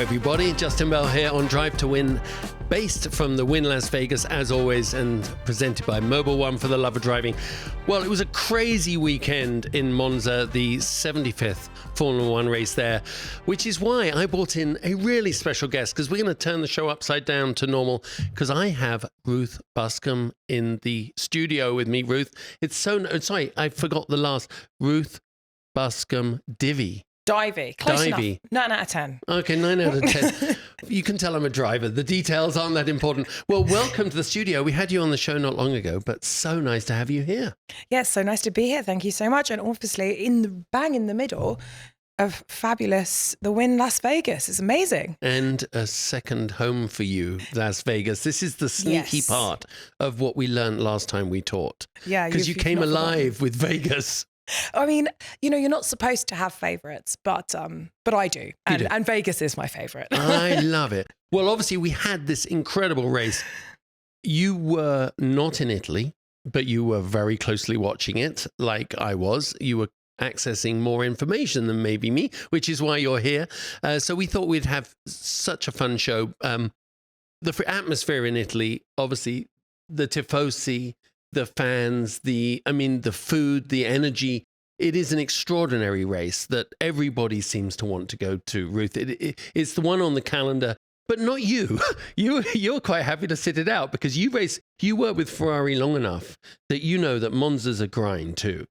everybody. Justin Bell here on Drive to Win, based from the Wynn Las Vegas, as always, and presented by Mobile One for the love of driving. Well, it was a crazy weekend in Monza, the 75th Formula One race there, which is why I brought in a really special guest, because we're going to turn the show upside down to normal, because I have Ruth Buscombe in the studio with me. Ruth, it's so... Sorry, I forgot the last. Ruth Buscombe Divvy. Divey. Close Divey. enough. 9 out of 10. Okay, 9 out of 10. You can tell I'm a driver. The details aren't that important. Well, welcome to the studio. We had you on the show not long ago, but so nice to have you here. Yes, so nice to be here. Thank you so much. And obviously, bang in the middle of fabulous, the Wynn Las Vegas. It's amazing. And a second home for you, Las Vegas. This is the sneaky part of what we learned last time we taught. Yeah. Because you came alive with Vegas. I mean, you know, you're not supposed to have favourites, but I do. And Vegas is my favourite. I love it. Well, obviously, we had this incredible race. You were not in Italy, but you were very closely watching it, like I was. You were accessing more information than maybe me, which is why you're here. So we thought we'd have such a fun show. The atmosphere in Italy, obviously, the tifosi, the fans, the food, the energy. It is an extraordinary race that everybody seems to want to go to, Ruth. It's the one on the calendar, but not you. You're quite happy to sit it out because you work with Ferrari long enough that you know that Monza's a grind too.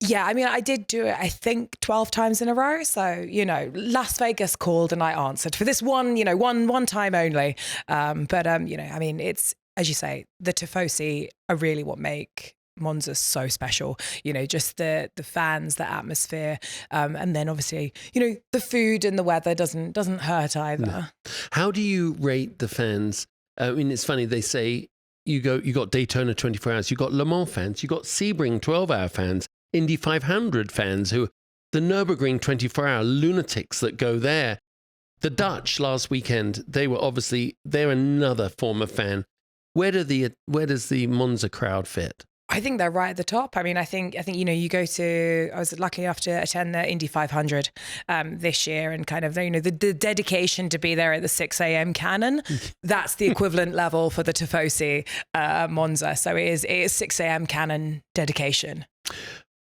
Yeah, I mean, I did do it, I think, 12 times in a row. So, you know, Las Vegas called and I answered for this one, you know, one time only. You know, I mean, it's, as you say, the tifosi are really what make Monza so special. You know, just the fans, the atmosphere, and then obviously, you know, the food and the weather doesn't hurt either. No. How do you rate the fans? I mean, it's funny, they say you got Daytona 24 hours, you got Le Mans fans, you got Sebring 12-hour fans, Indy 500 fans, who the Nürburgring 24-hour lunatics that go there. The Dutch last weekend, they're another form of fan. Where does the Monza crowd fit? I think they're right at the top. I mean, I think you know, I was lucky enough to attend the Indy 500 this year, and kind of, you know, the dedication to be there at the 6 a.m. cannon. That's the equivalent level for the tifosi Monza. So it is 6 a.m. cannon dedication.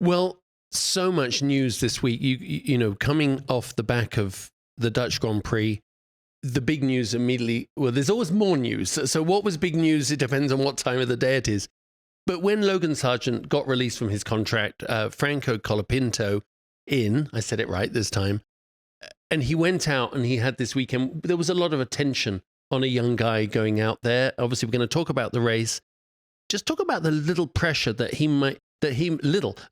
Well, so much news this week. You know, coming off the back of the Dutch Grand Prix. The big news immediately, well, there's always more news. So what was big news? It depends on what time of the day it is. But when Logan Sargent got released from his contract, Franco Colapinto I said it right this time, and he went out and he had this weekend, there was a lot of attention on a young guy going out there. Obviously, we're going to talk about the race. Just talk about the little pressure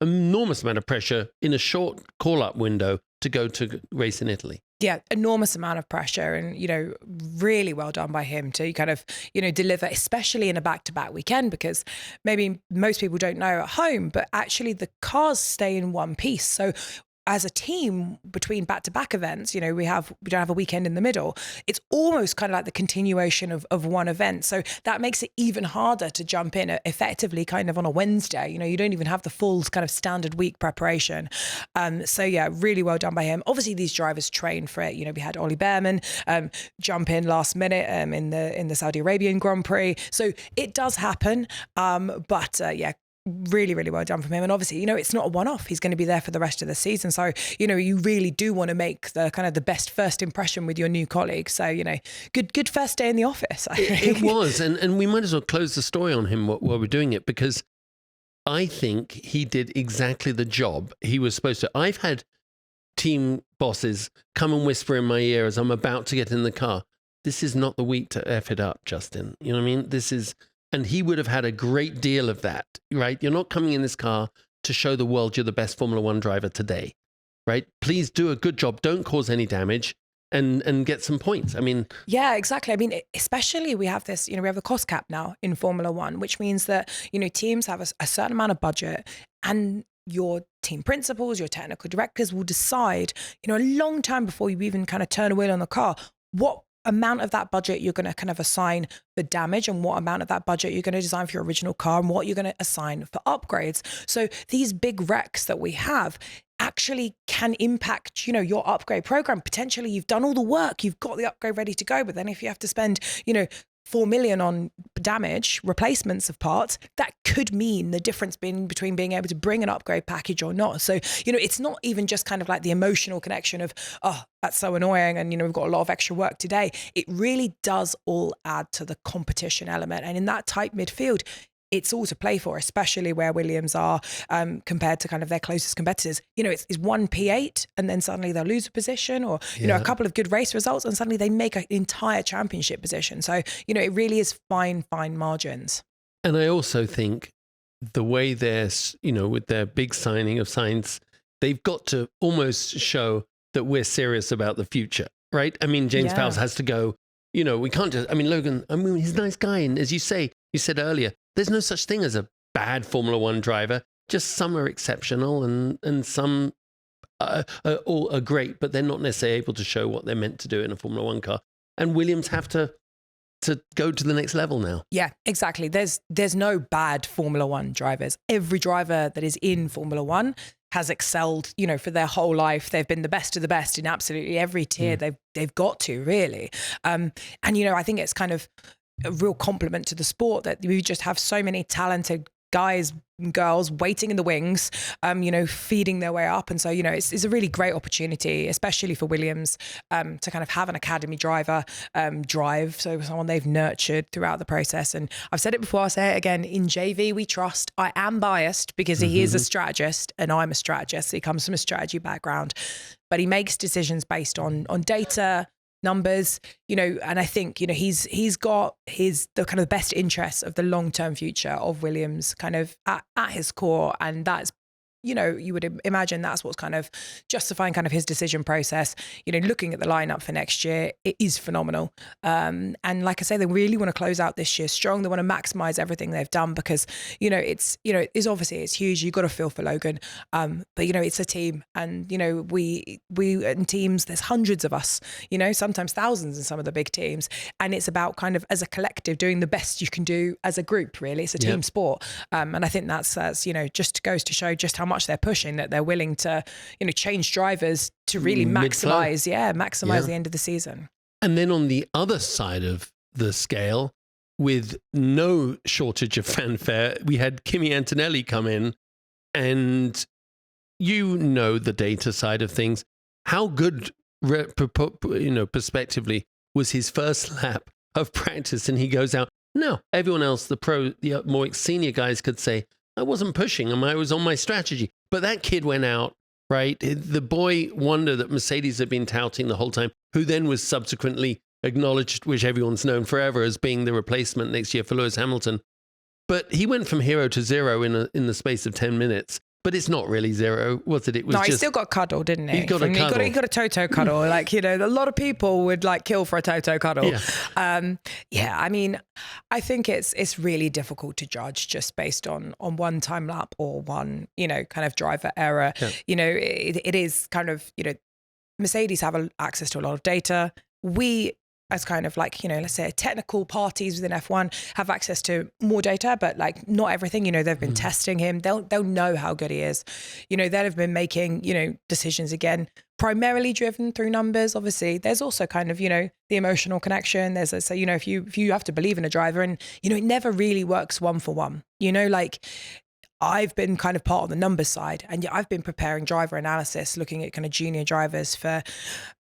enormous amount of pressure in a short call-up window to go to race in Italy. Yeah, enormous amount of pressure, and, you know, really well done by him to kind of, you know, deliver, especially in a back-to-back weekend, because maybe most people don't know at home, but actually the cars stay in one piece. So as a team, between back-to-back events, you know, we don't have a weekend in the middle. It's almost kind of like the continuation of one event. So that makes it even harder to jump in effectively kind of on a Wednesday. You know, you don't even have the full kind of standard week preparation. So yeah, really well done by him. Obviously, these drivers train for it. You know, we had Ollie Behrman jump in last minute in the Saudi Arabian Grand Prix. So it does happen. Yeah, really, really well done from him. And obviously, you know, it's not a one-off. He's going to be there for the rest of the season. So, you know, you really do want to make the kind of the best first impression with your new colleague. So, you know, good first day in the office. It was. And we might as well close the story on him while we're doing it, because I think he did exactly the job he was supposed to. I've had team bosses come and whisper in my ear as I'm about to get in the car, this is not the week to F it up, Justin. You know what I mean? And he would have had a great deal of that, right? You're not coming in this car to show the world you're the best Formula One driver today, right? Please do a good job. Don't cause any damage and get some points. I mean... Yeah, exactly. I mean, especially we have this, you know, we have a cost cap now in Formula One, which means that, you know, teams have a certain amount of budget, and your team principals, your technical directors will decide, you know, a long time before you even kind of turn a wheel on the car, what amount of that budget you're going to kind of assign for damage, and what amount of that budget you're going to design for your original car, and what you're going to assign for upgrades. So these big wrecks that we have, actually can impact, your upgrade program. Potentially you've done all the work, you've got the upgrade ready to go, but then if you have to spend, 4 million on damage, replacements of parts, that could mean the difference between being able to bring an upgrade package or not. So, it's not even just kind of like the emotional connection of, oh, that's so annoying and, we've got a lot of extra work today. It really does all add to the competition element. And in that tight midfield, it's all to play for, especially where Williams are compared to kind of their closest competitors. It's one P8 and then suddenly they'll lose a position or, a couple of good race results and suddenly they make an entire championship position. So, it really is fine margins. And I also think the way they're, with their big signing of Sainz, they've got to almost show that we're serious about the future, right? I mean, James Vowles has to go, we can't just, Logan, he's a nice guy. And as you said earlier, there's no such thing as a bad Formula One driver. Just some are exceptional and some all are great, but they're not necessarily able to show what they're meant to do in a Formula One car. And Williams have to go to the next level now. Yeah, exactly. There's no bad Formula One drivers. Every driver that is in Formula One has excelled, for their whole life. They've been the best of the best in absolutely every tier they've got to, really. And I think it's kind of a real compliment to the sport that we just have so many talented guys and girls waiting in the wings, feeding their way up. And so, it's a really great opportunity, especially for Williams, to kind of have an academy driver drive. So someone they've nurtured throughout the process. And I've said it before, I'll say it again, in JV, we trust. I am biased because he is a strategist and I'm a strategist. He comes from a strategy background, but he makes decisions based on data, numbers, and I think, he's got the kind of best interests of the long-term future of Williams kind of at his core. And that's, you would imagine that's what's kind of justifying kind of his decision process. Looking at the lineup for next year, it is phenomenal. And like I say, they really want to close out this year strong. They want to maximize everything they've done because, it's obviously it's huge. You've got to feel for Logan. But, it's a team and, we in teams, there's hundreds of us, sometimes thousands in some of the big teams. And it's about kind of as a collective doing the best you can do as a group, really. It's a team sport. And I think that's just goes to show just how much they're pushing, that they're willing to, change drivers to really maximize the end of the season. And then on the other side of the scale, with no shortage of fanfare, we had Kimi Antonelli come in, and the data side of things. How good, perspectively, was his first lap of practice? And he goes out. No, everyone else, the more senior guys could say, I wasn't pushing him. I was on my strategy. But that kid went out, right? The boy wonder that Mercedes had been touting the whole time, who then was subsequently acknowledged, which everyone's known forever as being the replacement next year for Lewis Hamilton. But he went from hero to zero in the space of 10 minutes. But it's not really zero, was it? It was he still got cuddle, didn't he? He got a cuddle. He got a Toto cuddle. A lot of people would kill for a Toto cuddle. Yeah. I think it's really difficult to judge just based on one time lap or one, kind of driver error. Yeah. It is kind of, Mercedes have access to a lot of data. We, as kind of let's say technical parties within F1 have access to more data, but not everything, they've been testing him. They'll know how good he is. They'll have been making, decisions again, primarily driven through numbers. Obviously there's also kind of, the emotional connection. There's if you have to believe in a driver and, it never really works one for one, I've been kind of part of the numbers side and I've been preparing driver analysis, looking at kind of junior drivers for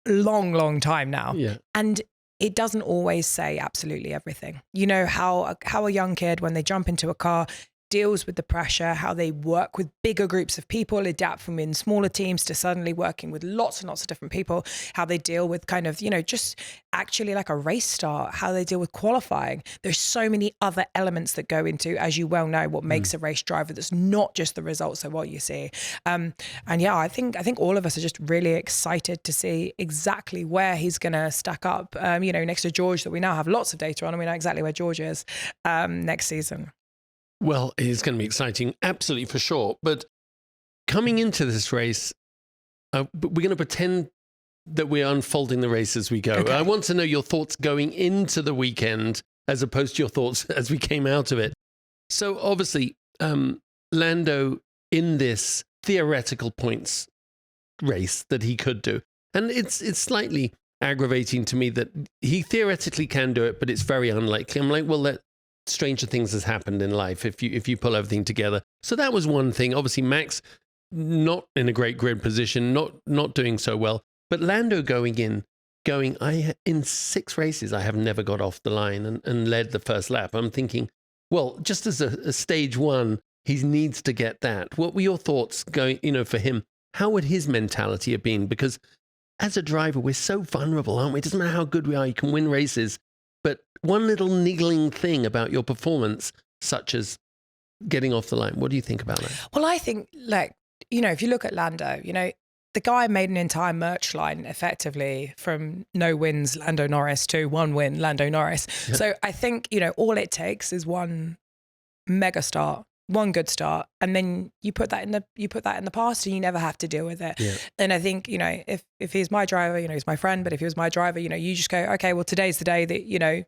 a long time now. Yeah. And it doesn't always say absolutely everything. How a young kid, when they jump into a car, deals with the pressure, how they work with bigger groups of people, adapt from in smaller teams to suddenly working with lots and lots of different people, how they deal with kind of, just actually like a race start, how they deal with qualifying. There's so many other elements that go into, as you well know, what makes a race driver that's not just the results of what you see. I think all of us are just really excited to see exactly where he's going to stack up, next to George, that we now have lots of data on and we know exactly where George is next season. Well, it's going to be exciting, absolutely, for sure. But coming into this race, we're going to pretend that we're unfolding the race as we go. Okay. I want to know your thoughts going into the weekend as opposed to your thoughts as we came out of it. So obviously, Lando in this theoretical points race that he could do. And it's slightly aggravating to me that he theoretically can do it, but it's very unlikely. I'm like, well, stranger things has happened in life if you pull everything together. So that was one thing. Obviously, Max not in a great grid position, not doing so well. But Lando in 6 races, I have never got off the line and led the first lap. I'm thinking, well, just as a stage one, he needs to get that. What were your thoughts going, for him? How would his mentality have been? Because as a driver, we're so vulnerable, aren't we? It doesn't matter how good we are. You can win races. But one little niggling thing about your performance, such as getting off the line, what do you think about that? Well, I think, if you look at Lando, the guy made an entire merch line effectively from no wins Lando Norris to 1 win Lando Norris. Yeah. So I think, all it takes is one mega start, one good start, and then you put that in the past and you never have to deal with it. Yeah. And I think, if he's my driver, he's my friend, but if he was my driver, you just go, okay, well, today's the day that,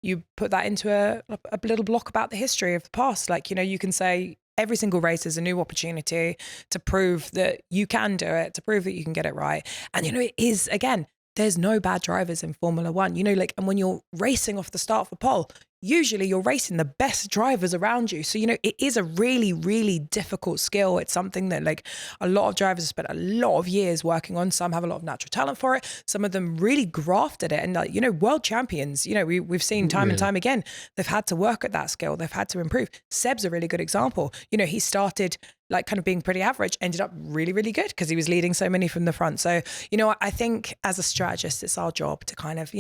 you put that into a little block about the history of the past. You can say every single race is a new opportunity to prove that you can do it, to prove that you can get it right. And, it is, again, there's no bad drivers in Formula One, and when you're racing off the start for pole, usually you're racing the best drivers around you. So, it is a really, really difficult skill. It's something that a lot of drivers have spent a lot of years working on. Some have a lot of natural talent for it. Some of them really grafted it. And world champions, we've seen time and time again, they've had to work at that skill. They've had to improve. Seb's a really good example. He started kind of being pretty average, ended up really, really good because he was leading so many from the front. So, I think as a strategist, it's our job to kind of,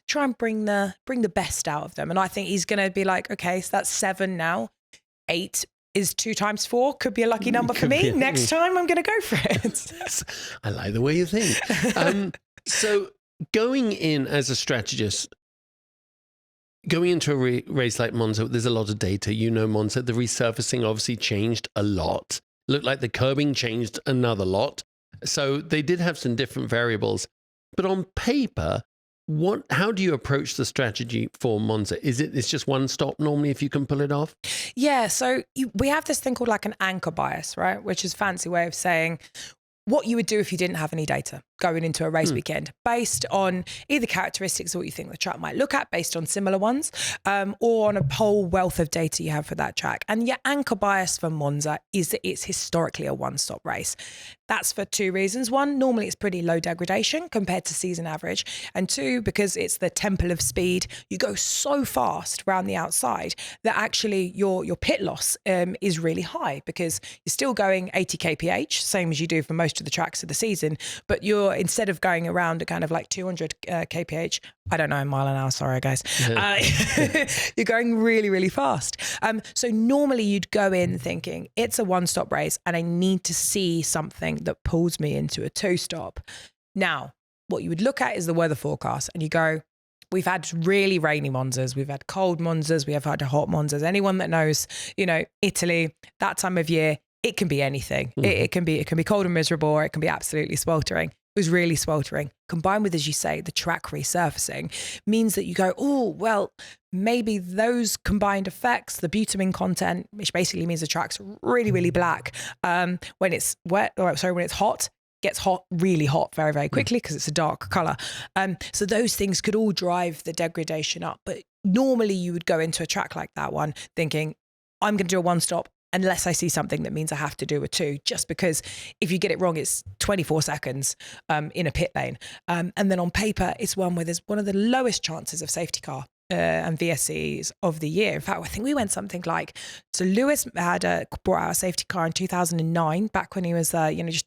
try and bring the best out of them. And I think he's going to be like, okay, so that's 7 now. 8 is 2 times 4. Could be a lucky number for me. Next time I'm going to go for it. I like the way you think. So going in as a strategist, going into a race like Monza, there's a lot of data. Monza, the resurfacing obviously changed a lot. Looked like the curbing changed another lot. So they did have some different variables. But on paper, how do you approach the strategy for Monza? It's just one stop normally if you can pull it off? Yeah, so we have this thing called an anchor bias, right? Which is a fancy way of saying what you would do if you didn't have any data going into a race weekend, based on either characteristics of what you think the track might look at, based on similar ones, or on a whole wealth of data you have for that track. And your anchor bias for Monza is that it's historically a one-stop race. That's for 2 reasons. 1, normally it's pretty low degradation compared to season average. And 2, because it's the temple of speed, you go so fast around the outside that actually your pit loss is really high, because you're still going 80 kph, same as you do for most of the tracks of the season, but instead of going around at kind of 200 kph, I don't know, a mile an hour, sorry guys, you're going really, really fast. So normally you'd go in thinking it's a one-stop race and I need to see something that pulls me into a 2-stop. Now, what you would look at is the weather forecast and you go, we've had really rainy Monzas, we've had cold Monzas, we have had hot Monzas. Anyone that knows, Italy, that time of year, it can be anything. It can be cold and miserable, or it can be absolutely sweltering. It was really sweltering. Combined with, as you say, the track resurfacing, means that you go, oh, well, maybe those combined effects, the bitumen content, which basically means the track's really, really black. When it's when it's hot, gets hot, really hot very, very quickly because it's a dark color. So those things could all drive the degradation up. But normally you would go into a track like that one thinking, I'm going to do a one-stop, unless I see something that means I have to do a 2, just because if you get it wrong, it's 24 seconds in a pit lane. And then on paper, it's one where there's one of the lowest chances of safety car and VSCs of the year. In fact, I think we went something so Lewis had brought out a safety car in 2009, back when he was,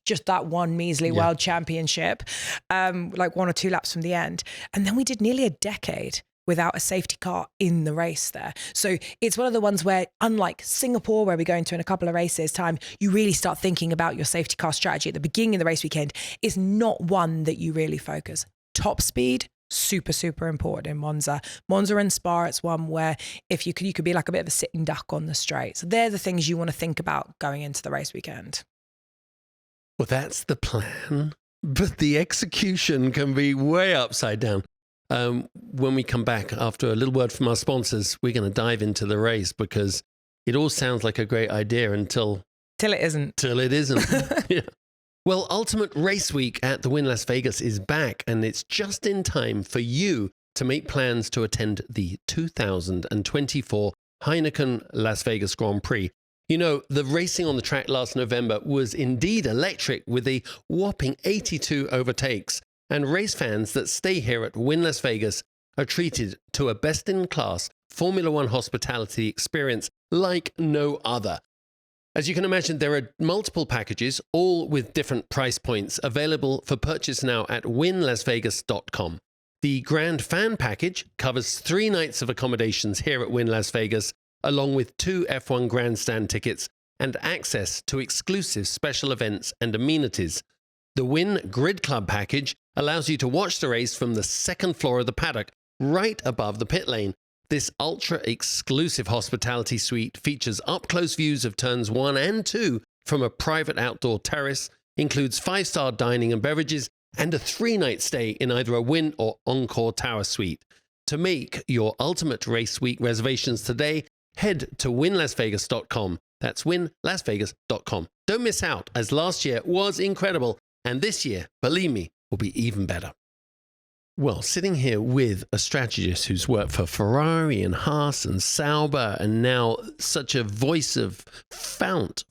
just that one measly world championship, 1 or 2 laps from the end. And then we did nearly a decade without a safety car in the race there. So it's one of the ones where, unlike Singapore, where we go into in a couple of races time, you really start thinking about your safety car strategy at the beginning of the race weekend. Is not one that you really focus. Top speed, super, super important in Monza. Monza and Spa, it's one where if you could be like a bit of a sitting duck on the straight. So they're the things you want to think about going into the race weekend. Well, that's the plan, but the execution can be way upside down. When we come back after a little word from our sponsors, we're going to dive into the race, because it all sounds like a great idea until Till it isn't. Till it isn't. Yeah. Well, Ultimate Race Week at the Wynn Las Vegas is back, and it's just in time for you to make plans to attend the 2024 Heineken Las Vegas Grand Prix. You know, the racing on the track last November was indeed electric with a whopping 82 overtakes, and race fans that stay here at Wynn Las Vegas are treated to a best-in-class Formula One hospitality experience like no other. As you can imagine, there are multiple packages, all with different price points, available for purchase now at winlasvegas.com. The Grand Fan Package covers 3 nights of accommodations here at Wynn Las Vegas, along with 2 F1 Grandstand tickets and access to exclusive special events and amenities. The Wynn Grid Club Package allows you to watch the race from the second floor of the paddock, right above the pit lane. This ultra-exclusive hospitality suite features up-close views of turns 1 and 2 from a private outdoor terrace, includes 5-star dining and beverages, and a 3-night stay in either a Wynn or Encore Tower suite. To make your Ultimate Race Week reservations today, head to winlasvegas.com. That's winlasvegas.com. Don't miss out, as last year was incredible, and this year, believe me, will be even better. Well, sitting here with a strategist who's worked for Ferrari and Haas and Sauber, and now such a voice of font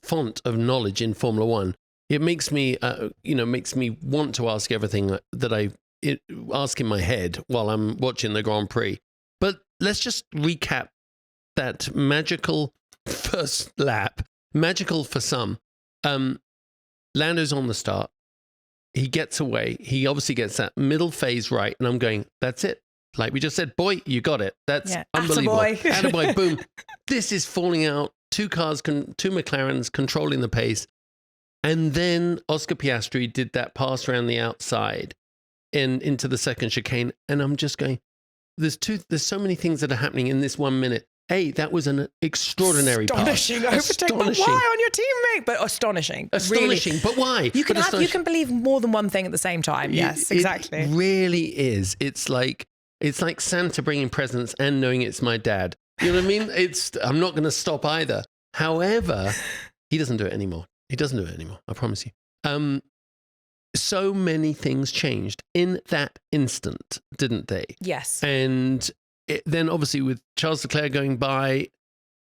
of knowledge in Formula One, it makes me, makes me want to ask everything that I ask in my head while I'm watching the Grand Prix. But let's just recap that magical first lap, magical for some. Lando's on the start. He gets away. He obviously gets that middle phase right. And I'm going, that's it. Like we just said, boy, you got it. That's unbelievable. Attaboy, boom. This is falling out. 2 cars, 2 McLarens controlling the pace. And then Oscar Piastri did that pass around the outside and into the second chicane. And I'm just going, there's so many things that are happening in this 1 minute. Hey, that was an extraordinary astonishing pass. overtake. But why on your teammate? But astonishing. Astonishing. Really. But why? You can believe more than one thing at the same time. Yes, exactly. It really is. It's like Santa bringing presents and knowing it's my dad. You know what I mean? I'm not going to stop either. However, he doesn't do it anymore. I promise you. So many things changed in that instant, didn't they? Yes. And then obviously with Charles Leclerc going by,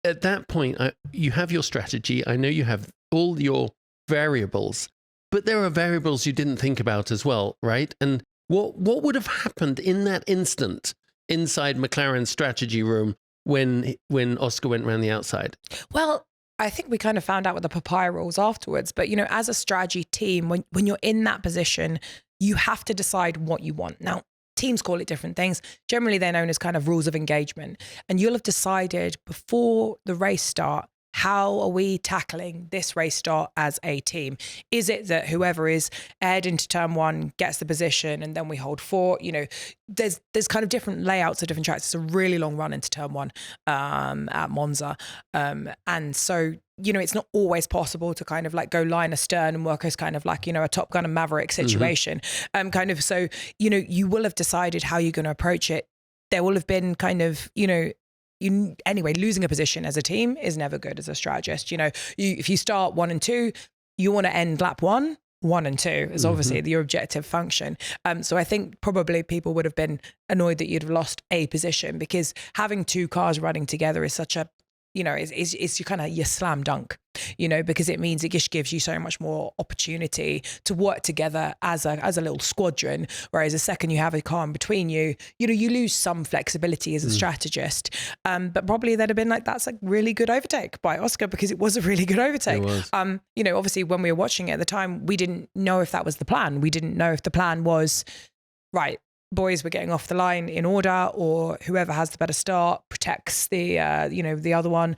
at that point, you have your strategy. I know you have all your variables, but there are variables you didn't think about as well, right? And what would have happened in that instant inside McLaren's strategy room when Oscar went around the outside? Well, I think we kind of found out what the Papaya rules afterwards. But, as a strategy team, when you're in that position, you have to decide what you want. Now, teams call it different things. Generally, they're known as kind of rules of engagement. And you'll have decided before the race start, how are we tackling this race start as a team? Is it that whoever is aired into turn 1 gets the position and then we hold 4? There's kind of different layouts of different tracks. It's a really long run into turn 1 at Monza. And so, it's not always possible to kind of like go line astern and work as kind of like, a Top Gun and Maverick situation. So, you will have decided how you're going to approach it. There will have been kind of, anyway, losing a position as a team is never good as a strategist. If you start 1 and 2, you want to end lap 1 and 2 is obviously your objective function. So I think probably people would have been annoyed that you'd have lost a position, because having 2 cars running together is such a, it's your kind of your slam dunk, because it means it just gives you so much more opportunity to work together as a little squadron. Whereas the second you have a car in between you, you lose some flexibility as a strategist. But probably they'd have been like, that's a really good overtake by Oscar, because it was a really good overtake. It was. Obviously when we were watching it at the time, we didn't know if that was the plan. We didn't know if the plan was, right, boys, we're getting off the line in order, or whoever has the better start protects the the other one.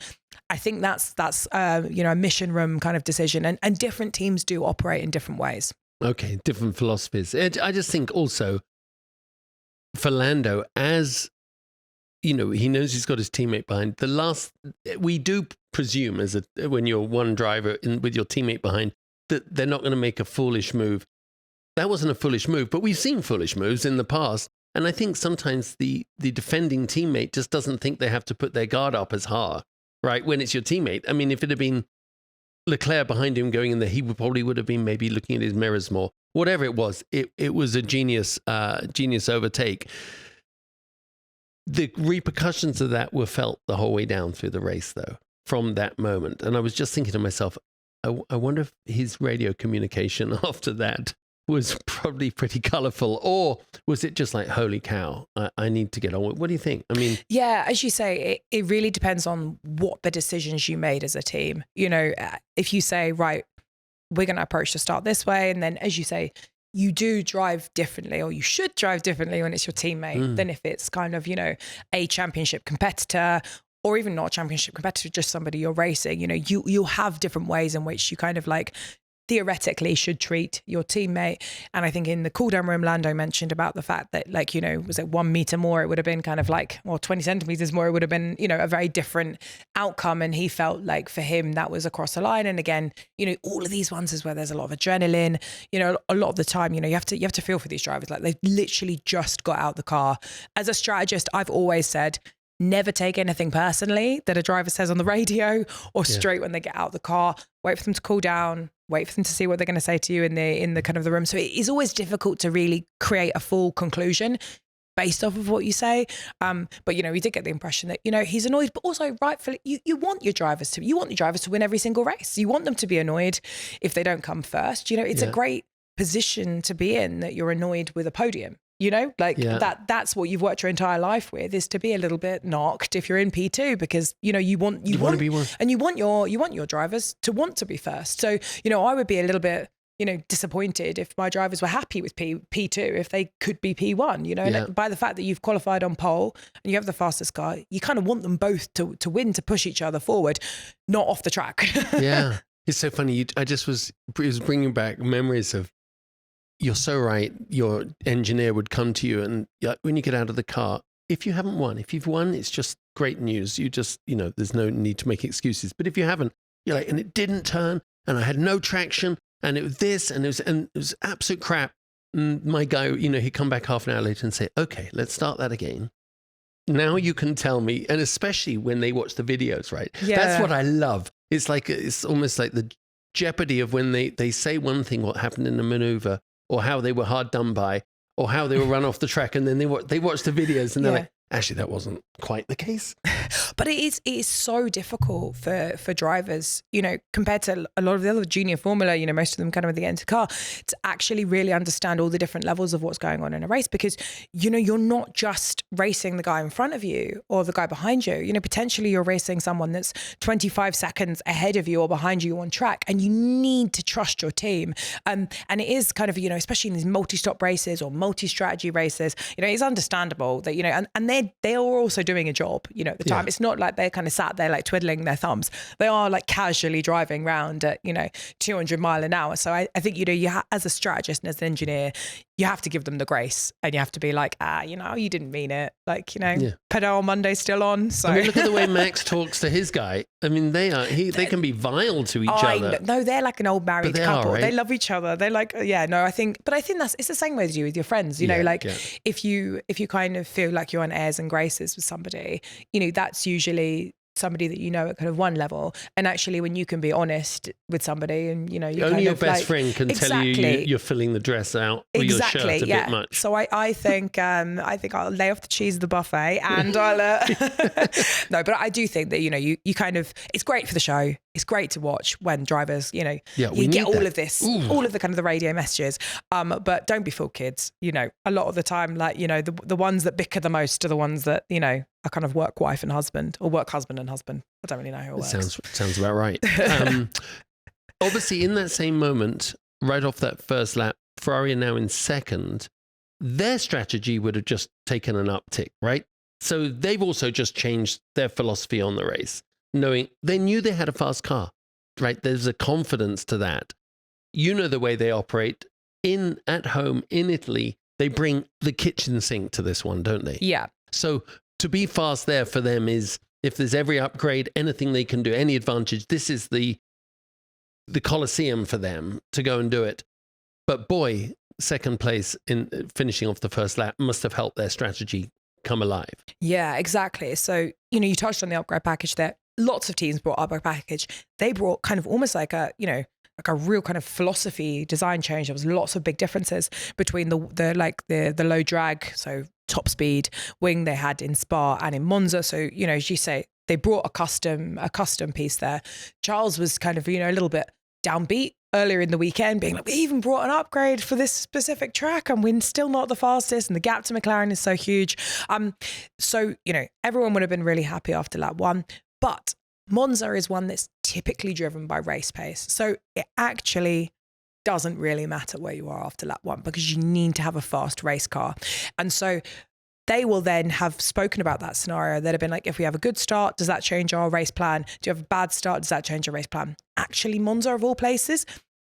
I think that's a mission room kind of decision, and different teams do operate in different ways. Okay, different philosophies. I just think also for Lando, as he knows he's got his teammate behind. We do presume when you're one driver with your teammate behind, that they're not going to make a foolish move. That wasn't a foolish move, but we've seen foolish moves in the past. And I think sometimes the defending teammate just doesn't think they have to put their guard up as hard, right? When it's your teammate. I mean, if it had been Leclerc behind him going in there, he probably would have been maybe looking at his mirrors more. Whatever it was, it was a genius overtake. The repercussions of that were felt the whole way down through the race, though, from that moment. And I was just thinking to myself, I wonder if his radio communication after that was probably pretty colourful, or was it just like, holy cow, I need to get on with it? What do you think? I mean, yeah, as you say, it really depends on what the decisions you made as a team. You know, if you say, right, we're going to approach the start this way, and then, as you say, you do drive differently, or you should drive differently when it's your teammate than if it's kind of, you know, a championship competitor, or even not a championship competitor, just somebody you're racing. You know, you'll have different ways in which you kind of like theoretically should treat your teammate. And I think in the cool down room, Lando mentioned about the fact that, like, you know, was it 1 meter more, it would have been kind of like, or 20 centimeters more, it would have been, you know, a very different outcome. And he felt like for him, that was across the line. And again, you know, all of these ones is where there's a lot of adrenaline, you know, a lot of the time, you know, you have to feel for these drivers. Like, they've literally just got out the car. As a strategist, I've always said, never take anything personally that a driver says on the radio or straight when they get out of the car. Wait for them to cool down, wait for them to see what they're going to say to you in the kind of the room. So it is always difficult to really create a full conclusion based off of what you say. But, you know, we did get the impression that, you know, he's annoyed, but also rightfully, you want your drivers to win every single race. You want them to be annoyed if they don't come first. You know, it's a great position to be in, that you're annoyed with a podium. You know, like that's what you've worked your entire life with, is to be a little bit knocked if you're in P2, because, you know, you want to be one, and you want your drivers to want to be first. So, you know, I would be a little bit, you know, disappointed if my drivers were happy with P2, if they could be P1, you know, and by the fact that you've qualified on pole and you have the fastest car, you kind of want them both to win, to push each other forward, not off the track. Yeah. It's so funny. It was bringing back memories of, you're so right. Your engineer would come to you, and when you get out of the car, if you haven't won, if you've won, it's just great news. You just, you know, there's no need to make excuses. But if you haven't, you're like, and it didn't turn, and I had no traction, and it was this, and it was absolute crap. And my guy, you know, he'd come back half an hour later and say, okay, let's start that again. Now you can tell me, and especially when they watch the videos, right? Yeah. That's what I love. It's like, it's almost like the jeopardy of when they say one thing, what happened in the maneuver, or how they were hard done by, or how they were run off the track, and then they watch the videos and they're like, actually, that wasn't quite the case. But it is so difficult for drivers, you know, compared to a lot of the other junior formula, you know, most of them kind of at the end of the car, to actually really understand all the different levels of what's going on in a race. Because, you know, you're not just racing the guy in front of you or the guy behind you. You know, potentially you're racing someone that's 25 seconds ahead of you or behind you on track, and you need to trust your team. And it is kind of, you know, especially in these multi-stop races or multi-strategy races, you know, it's understandable that, you know, and they are also doing a job, you know, at the time. It's not like they're kind of sat there like twiddling their thumbs. They are like casually driving around at, you know, 200 miles an hour. So I think, you know, as a strategist and as an engineer, you have to give them the grace, and you have to be like, you know, you didn't mean it. Like, you know, pedal on Monday still on. So I mean, look at the way Max talks to his guy. I mean, they can be vile to each other. No, they're like an old married couple. Right? They love each other. They're like, I think it's the same way as you with your friends, you know, like if you kind of feel like you're on airs and graces with somebody, you know, that's usually somebody that you know at kind of one level. And actually, when you can be honest with somebody, and, you know, you only your best friend can tell you you're filling the dress out or your shirt a bit much. So I think I'll lay off the cheese of the buffet, and I'll no, but I do think that, you know, you kind of, it's great for the show. It's great to watch when drivers, you know, you get all of this, all of the kind of the radio messages. But don't be fooled, kids. You know, a lot of the time, like, you know, the ones that bicker the most are the ones that, you know, are kind of work wife and husband, or work husband and husband. I don't really know how it works. Sounds about right. Obviously, in that same moment, right off that first lap, Ferrari are now in second. Their strategy would have just taken an uptick, right? So they've also just changed their philosophy on the race, knowing they knew they had a fast car, right? There's a confidence to that. You know the way they operate at home in Italy. They bring the kitchen sink to this one, don't they? Yeah. So to be fast there for them is, if there's every upgrade, anything they can do, any advantage, this is the Colosseum for them to go and do it. But boy, second place in finishing off the first lap must have helped their strategy come alive. Yeah, exactly. So, you know, you touched on the upgrade package there. lots of teams brought up a package. They brought kind of almost like a, you know, like a real kind of philosophy design change. There was lots of big differences between the low drag, so top speed wing they had in Spa and in Monza. So, you know, as you say, they brought a custom piece there. Charles was kind of, you know, a little bit downbeat earlier in the weekend, being like, we even brought an upgrade for this specific track and we're still not the fastest, and the gap to McLaren is so huge. So, you know, everyone would have been really happy after lap 1, but Monza is one that's typically driven by race pace. So it actually doesn't really matter where you are after lap 1, because you need to have a fast race car. And so they will then have spoken about that scenario. They'd have been like, if we have a good start, does that change our race plan? Do you have a bad start? Does that change your race plan? Actually, Monza, of all places,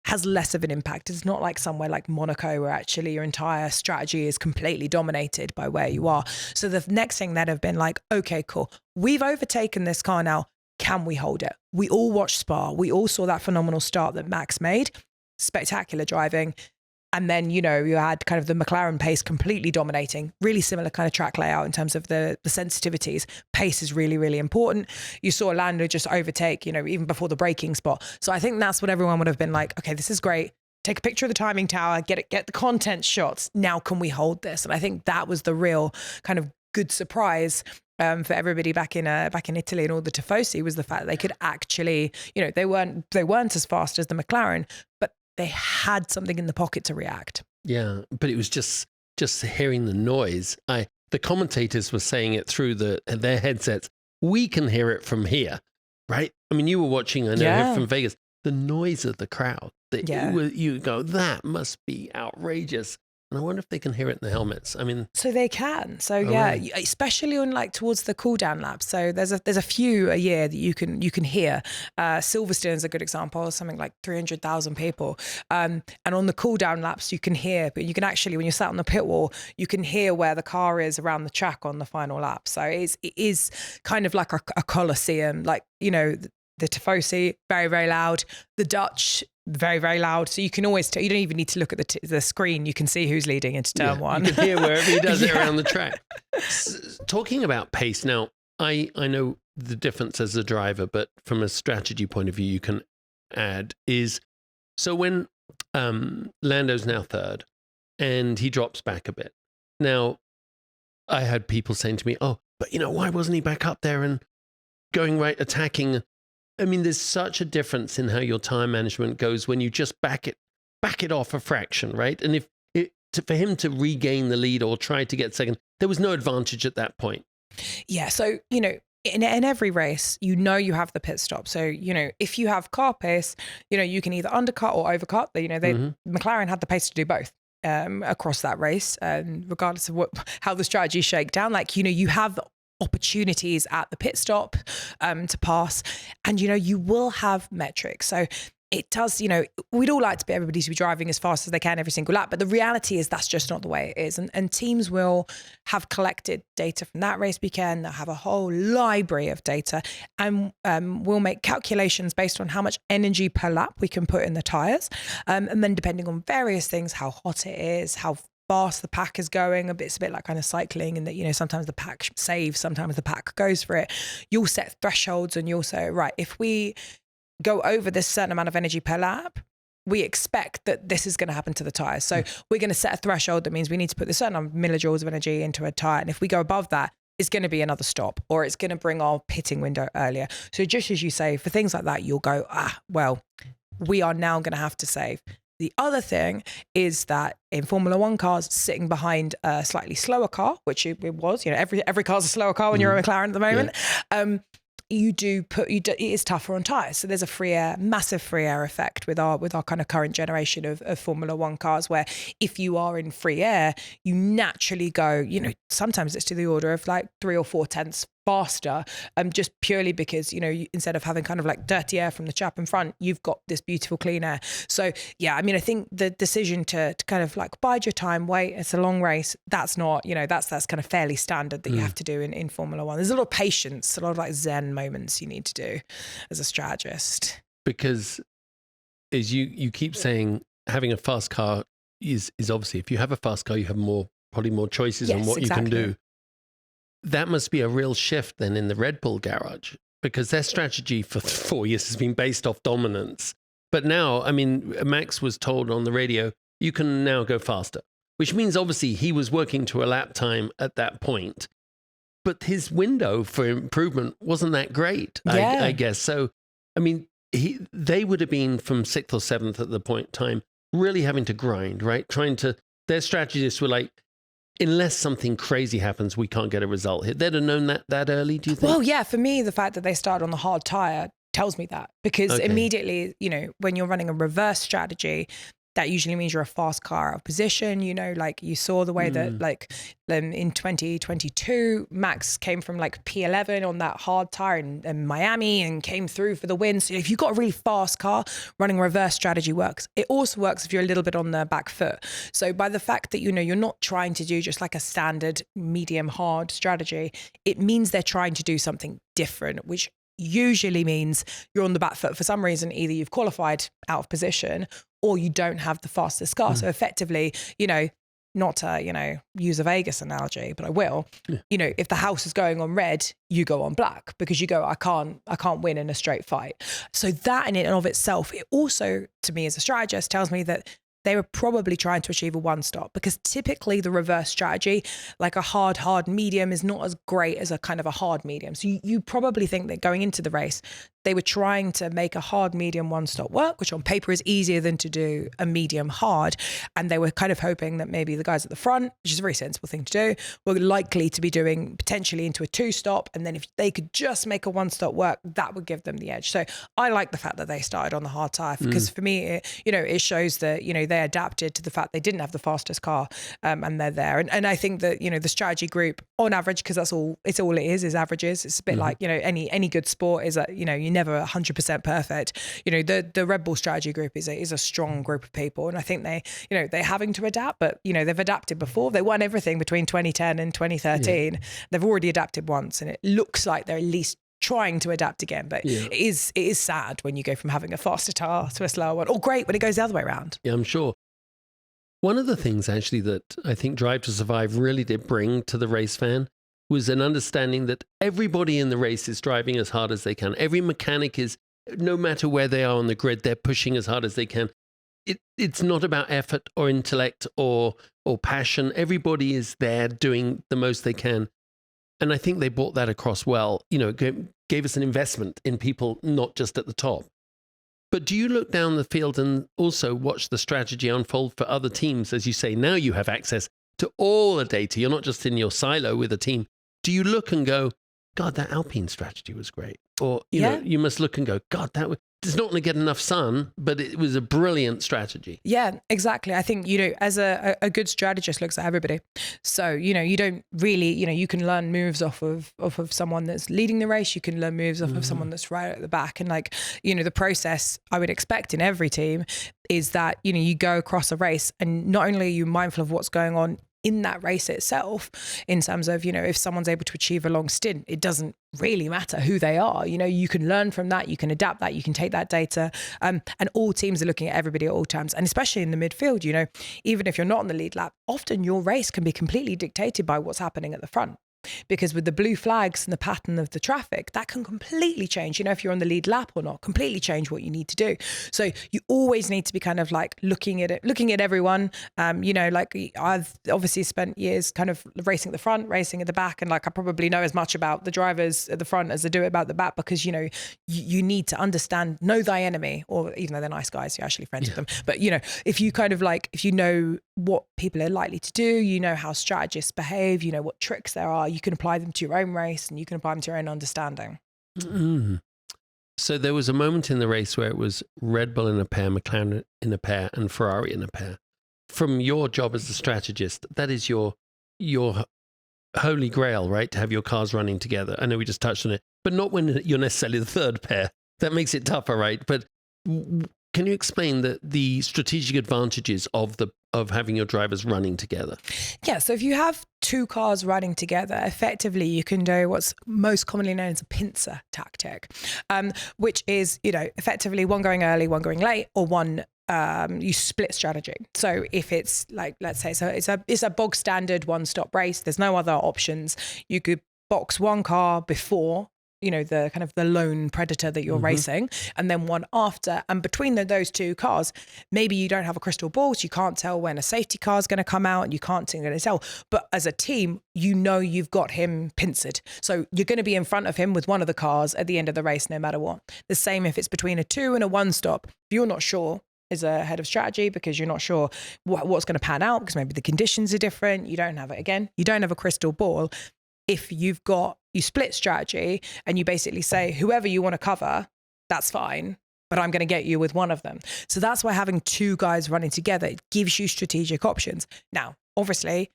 has less of an impact. It's not like somewhere like Monaco where actually your entire strategy is completely dominated by where you are. So the next thing they'd have been like, okay, cool. We've overtaken this car now. Can we hold it? We all watched Spa. We all saw that phenomenal start that Max made. Spectacular driving. And then, you know, you had kind of the McLaren pace completely dominating, really similar kind of track layout in terms of the sensitivities. Pace is really, really important. You saw Lando just overtake, you know, even before the braking spot. So I think that's what everyone would have been like, okay, this is great. Take a picture of the timing tower, get the content shots. Now can we hold this? And I think that was the real kind of good surprise for everybody back in Italy and all the Tifosi, was the fact that they could actually, you know, they weren't as fast as the McLaren, but they had something in the pocket to react. Yeah, but it was just hearing the noise. The commentators were saying it through their headsets. We can hear it from here, right? I mean, you were watching, I know, from Vegas. The noise of the crowd. You go, that must be outrageous. And I wonder if they can hear it in the helmets. I mean, so they can. So yeah, really? Especially on like towards the cool down laps. So there's a few a year that you can hear. Silverstone is a good example. Something like 300,000 people. And on the cool down laps, you can hear. But you can actually, when you're sat on the pit wall, you can hear where the car is around the track on the final lap. So it is kind of like a coliseum. Like, you know, the Tifosi, very, very loud. The Dutch, very, very loud. So you can always tell. You don't even need to look at the screen. You can see who's leading into turn 1. You can hear wherever he does it around the track. Talking about pace now, I know the difference as a driver, but from a strategy point of view, you can add is, so when Lando's now third and he drops back a bit. Now, I had people saying to me, oh, but you know, why wasn't he back up there and going right, attacking? I mean, there's such a difference in how your time management goes when you just back it off a fraction, right? And for him to regain the lead or try to get second, there was no advantage at that point. Yeah. So, you know, in every race, you know, you have the pit stop. So, you know, if you have car pace, you know, you can either undercut or overcut. You know, McLaren had the pace to do both across that race, regardless of how the strategy shake down. Like, you know, you have opportunities at the pit stop to pass, and you know, you will have metrics. So it does, you know, we'd all like to be everybody to be driving as fast as they can every single lap, but the reality is that's just not the way it is. And teams will have collected data from that race weekend. They'll have a whole library of data, and we'll make calculations based on how much energy per lap we can put in the tires, and then depending on various things, how hot it is, how fast the pack is going. It's a bit like kind of cycling, in that, you know, sometimes the pack saves, sometimes the pack goes for it. You'll set thresholds and you'll say, right, if we go over this certain amount of energy per lap, we expect that this is going to happen to the tires. So we're going to set a threshold that means we need to put this certain amount of millijoules of energy into a tire. And if we go above that, it's going to be another stop, or it's going to bring our pitting window earlier. So just as you say, for things like that, you'll go, well, we are now going to have to save. The other thing is that in Formula One cars, sitting behind a slightly slower car, which it was, you know, every car's a slower car when you're a McLaren at the moment. Yeah. It is tougher on tires. So there's a massive free air effect with our kind of current generation of Formula One cars, where if you are in free air, you naturally go, you know, sometimes it's to the order of like 3 or 4 tenths faster, just purely because, you know, instead of having kind of like dirty air from the chap in front, you've got this beautiful clean air. So yeah, I mean, I think the decision to kind of like bide your time, wait, it's a long race, that's not, you know, that's kind of fairly standard that you have to do in Formula One. There's a lot of patience, a lot of like Zen moments you need to do as a strategist. Because as you keep saying, having a fast car is obviously, if you have a fast car, you have probably more choices on what you can do. That must be a real shift then in the Red Bull garage, because their strategy for 4 years has been based off dominance. But now, I mean, Max was told on the radio, you can now go faster, which means obviously he was working to a lap time at that point. But his window for improvement wasn't that great, I guess. So, I mean, they would have been from 6th or 7th at the point in time, really having to grind, right? Their strategists were like, unless something crazy happens, we can't get a result here. They'd have known that early, do you think? Well, yeah, for me, the fact that they started on the hard tyre tells me that, because immediately, when you're running a reverse strategy, that usually means you're a fast car out of position. Like you saw the way that like in 2022, Max came from like P11 on that hard tire in Miami and came through for the win. So if you've got a really fast car, running a reverse strategy works. It also works if you're a little bit on the back foot. So by the fact that, you're not trying to do just like a standard medium hard strategy, it means they're trying to do something different, which usually means you're on the back foot for some reason. Either you've qualified out of position or you don't have the fastest car. So effectively, not to, use a Vegas analogy, but I will, if the house is going on red, you go on black because you go, I can't win in a straight fight. So that in and of itself, it also, to me as a strategist, tells me that they were probably trying to achieve a one stop, because typically the reverse strategy, like a hard medium, is not as great as a kind of a hard medium. So you probably think that going into the race, they were trying to make a hard medium one stop work, which on paper is easier than to do a medium hard. And they were kind of hoping that maybe the guys at the front, which is a very sensible thing to do, were likely to be doing potentially into a two stop. And then if they could just make a one stop work, that would give them the edge. So I like the fact that they started on the hard tire, because for me, it shows that, they adapted to the fact they didn't have the fastest car, and they're there. And I think that, the strategy group on average, because it's all it is averages. It's a bit like, any good sport is that, you're never 100% perfect. The Red Bull strategy group is a strong group of people. And I think they're having to adapt, but, they've adapted before. They won everything between 2010 and 2013. Yeah. They've already adapted once, and it looks like they're at least trying to adapt again. But it is sad when you go from having a faster car to a slower one, or great when it goes the other way around. Yeah, I'm sure. One of the things actually that I think Drive to Survive really did bring to the race fan was an understanding that everybody in the race is driving as hard as they can. Every mechanic is, no matter where they are on the grid, they're pushing as hard as they can. It's not about effort or intellect or passion. Everybody is there doing the most they can. And I think they brought that across well. It gave us an investment in people, not just at the top. But do you look down the field and also watch the strategy unfold for other teams? As you say, now you have access to all the data. You're not just in your silo with a team. Do you look and go, God, that Alpine strategy was great? Or, you must look and go, God, it's not going to get enough sun, but it was a brilliant strategy. Yeah, exactly. I think, as a good strategist looks at everybody. So, you don't really, you can learn moves off of someone that's leading the race. You can learn moves off of someone that's right at the back. And the process I would expect in every team is that, you go across a race, and not only are you mindful of what's going on in that race itself, in terms of, if someone's able to achieve a long stint, it doesn't really matter who they are. You can learn from that, you can adapt that, you can take that data, and all teams are looking at everybody at all times. And especially in the midfield, even if you're not on the lead lap, often your race can be completely dictated by what's happening at the front. Because with the blue flags and the pattern of the traffic, that can completely change, if you're on the lead lap or not, completely change what you need to do. So you always need to be kind of like looking at everyone. I've obviously spent years kind of racing at the front, racing at the back. And I probably know as much about the drivers at the front as I do about the back, because, you need to know thy enemy, or even though they're nice guys, you're actually friends with them. But, if you kind of if you know what people are likely to do, how strategists behave, what tricks there are, you can apply them to your own race, and you can apply them to your own understanding. Mm-hmm. So there was a moment in the race where it was Red Bull in a pair, McLaren in a pair, and Ferrari in a pair. From your job as a strategist, that is your holy grail, right? To have your cars running together. I know we just touched on it, but not when you're necessarily the third pair. That makes it tougher, right? But can you explain the strategic advantages of having your drivers running together? Yeah, so if you have two cars running together, effectively you can do what's most commonly known as a pincer tactic, which is, effectively one going early, one going late, or one you split strategy. So if it's let's say, so it's a bog standard one stop race, there's no other options. You could box one car before the kind of the lone predator that you're racing, and then one after. And between those two cars, maybe you don't have a crystal ball, so you can't tell when a safety car is going to come out, and you can't tell. But as a team, you've got him pincered. So you're going to be in front of him with one of the cars at the end of the race, no matter what. The same if it's between a 2 and a 1 stop. If you're not sure as a head of strategy because you're not sure what's going to pan out because maybe the conditions are different. You don't have a crystal ball. If you split strategy and you basically say, whoever you want to cover, that's fine, but I'm going to get you with one of them. So that's why having 2 guys running together, it gives you strategic options. Now, obviously,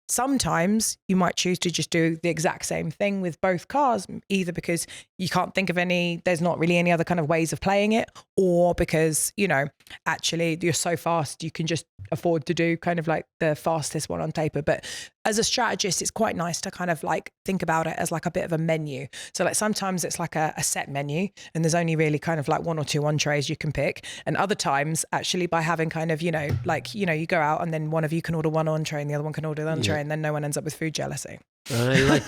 sometimes you might choose to just do the exact same thing with both cars, either because you can't think of there's not really any other kind of ways of playing it, or because, actually you're so fast, you can just afford to do kind of like the fastest one on paper. But as a strategist, it's quite nice to kind of like think about it as like a bit of a menu. So like sometimes it's like a set menu and there's only really kind of like 1 or 2 entrees you can pick. And other times actually by having kind of, you go out and then one of you can order one entree and the other one can order the entree and then no one ends up with food jealousy. I like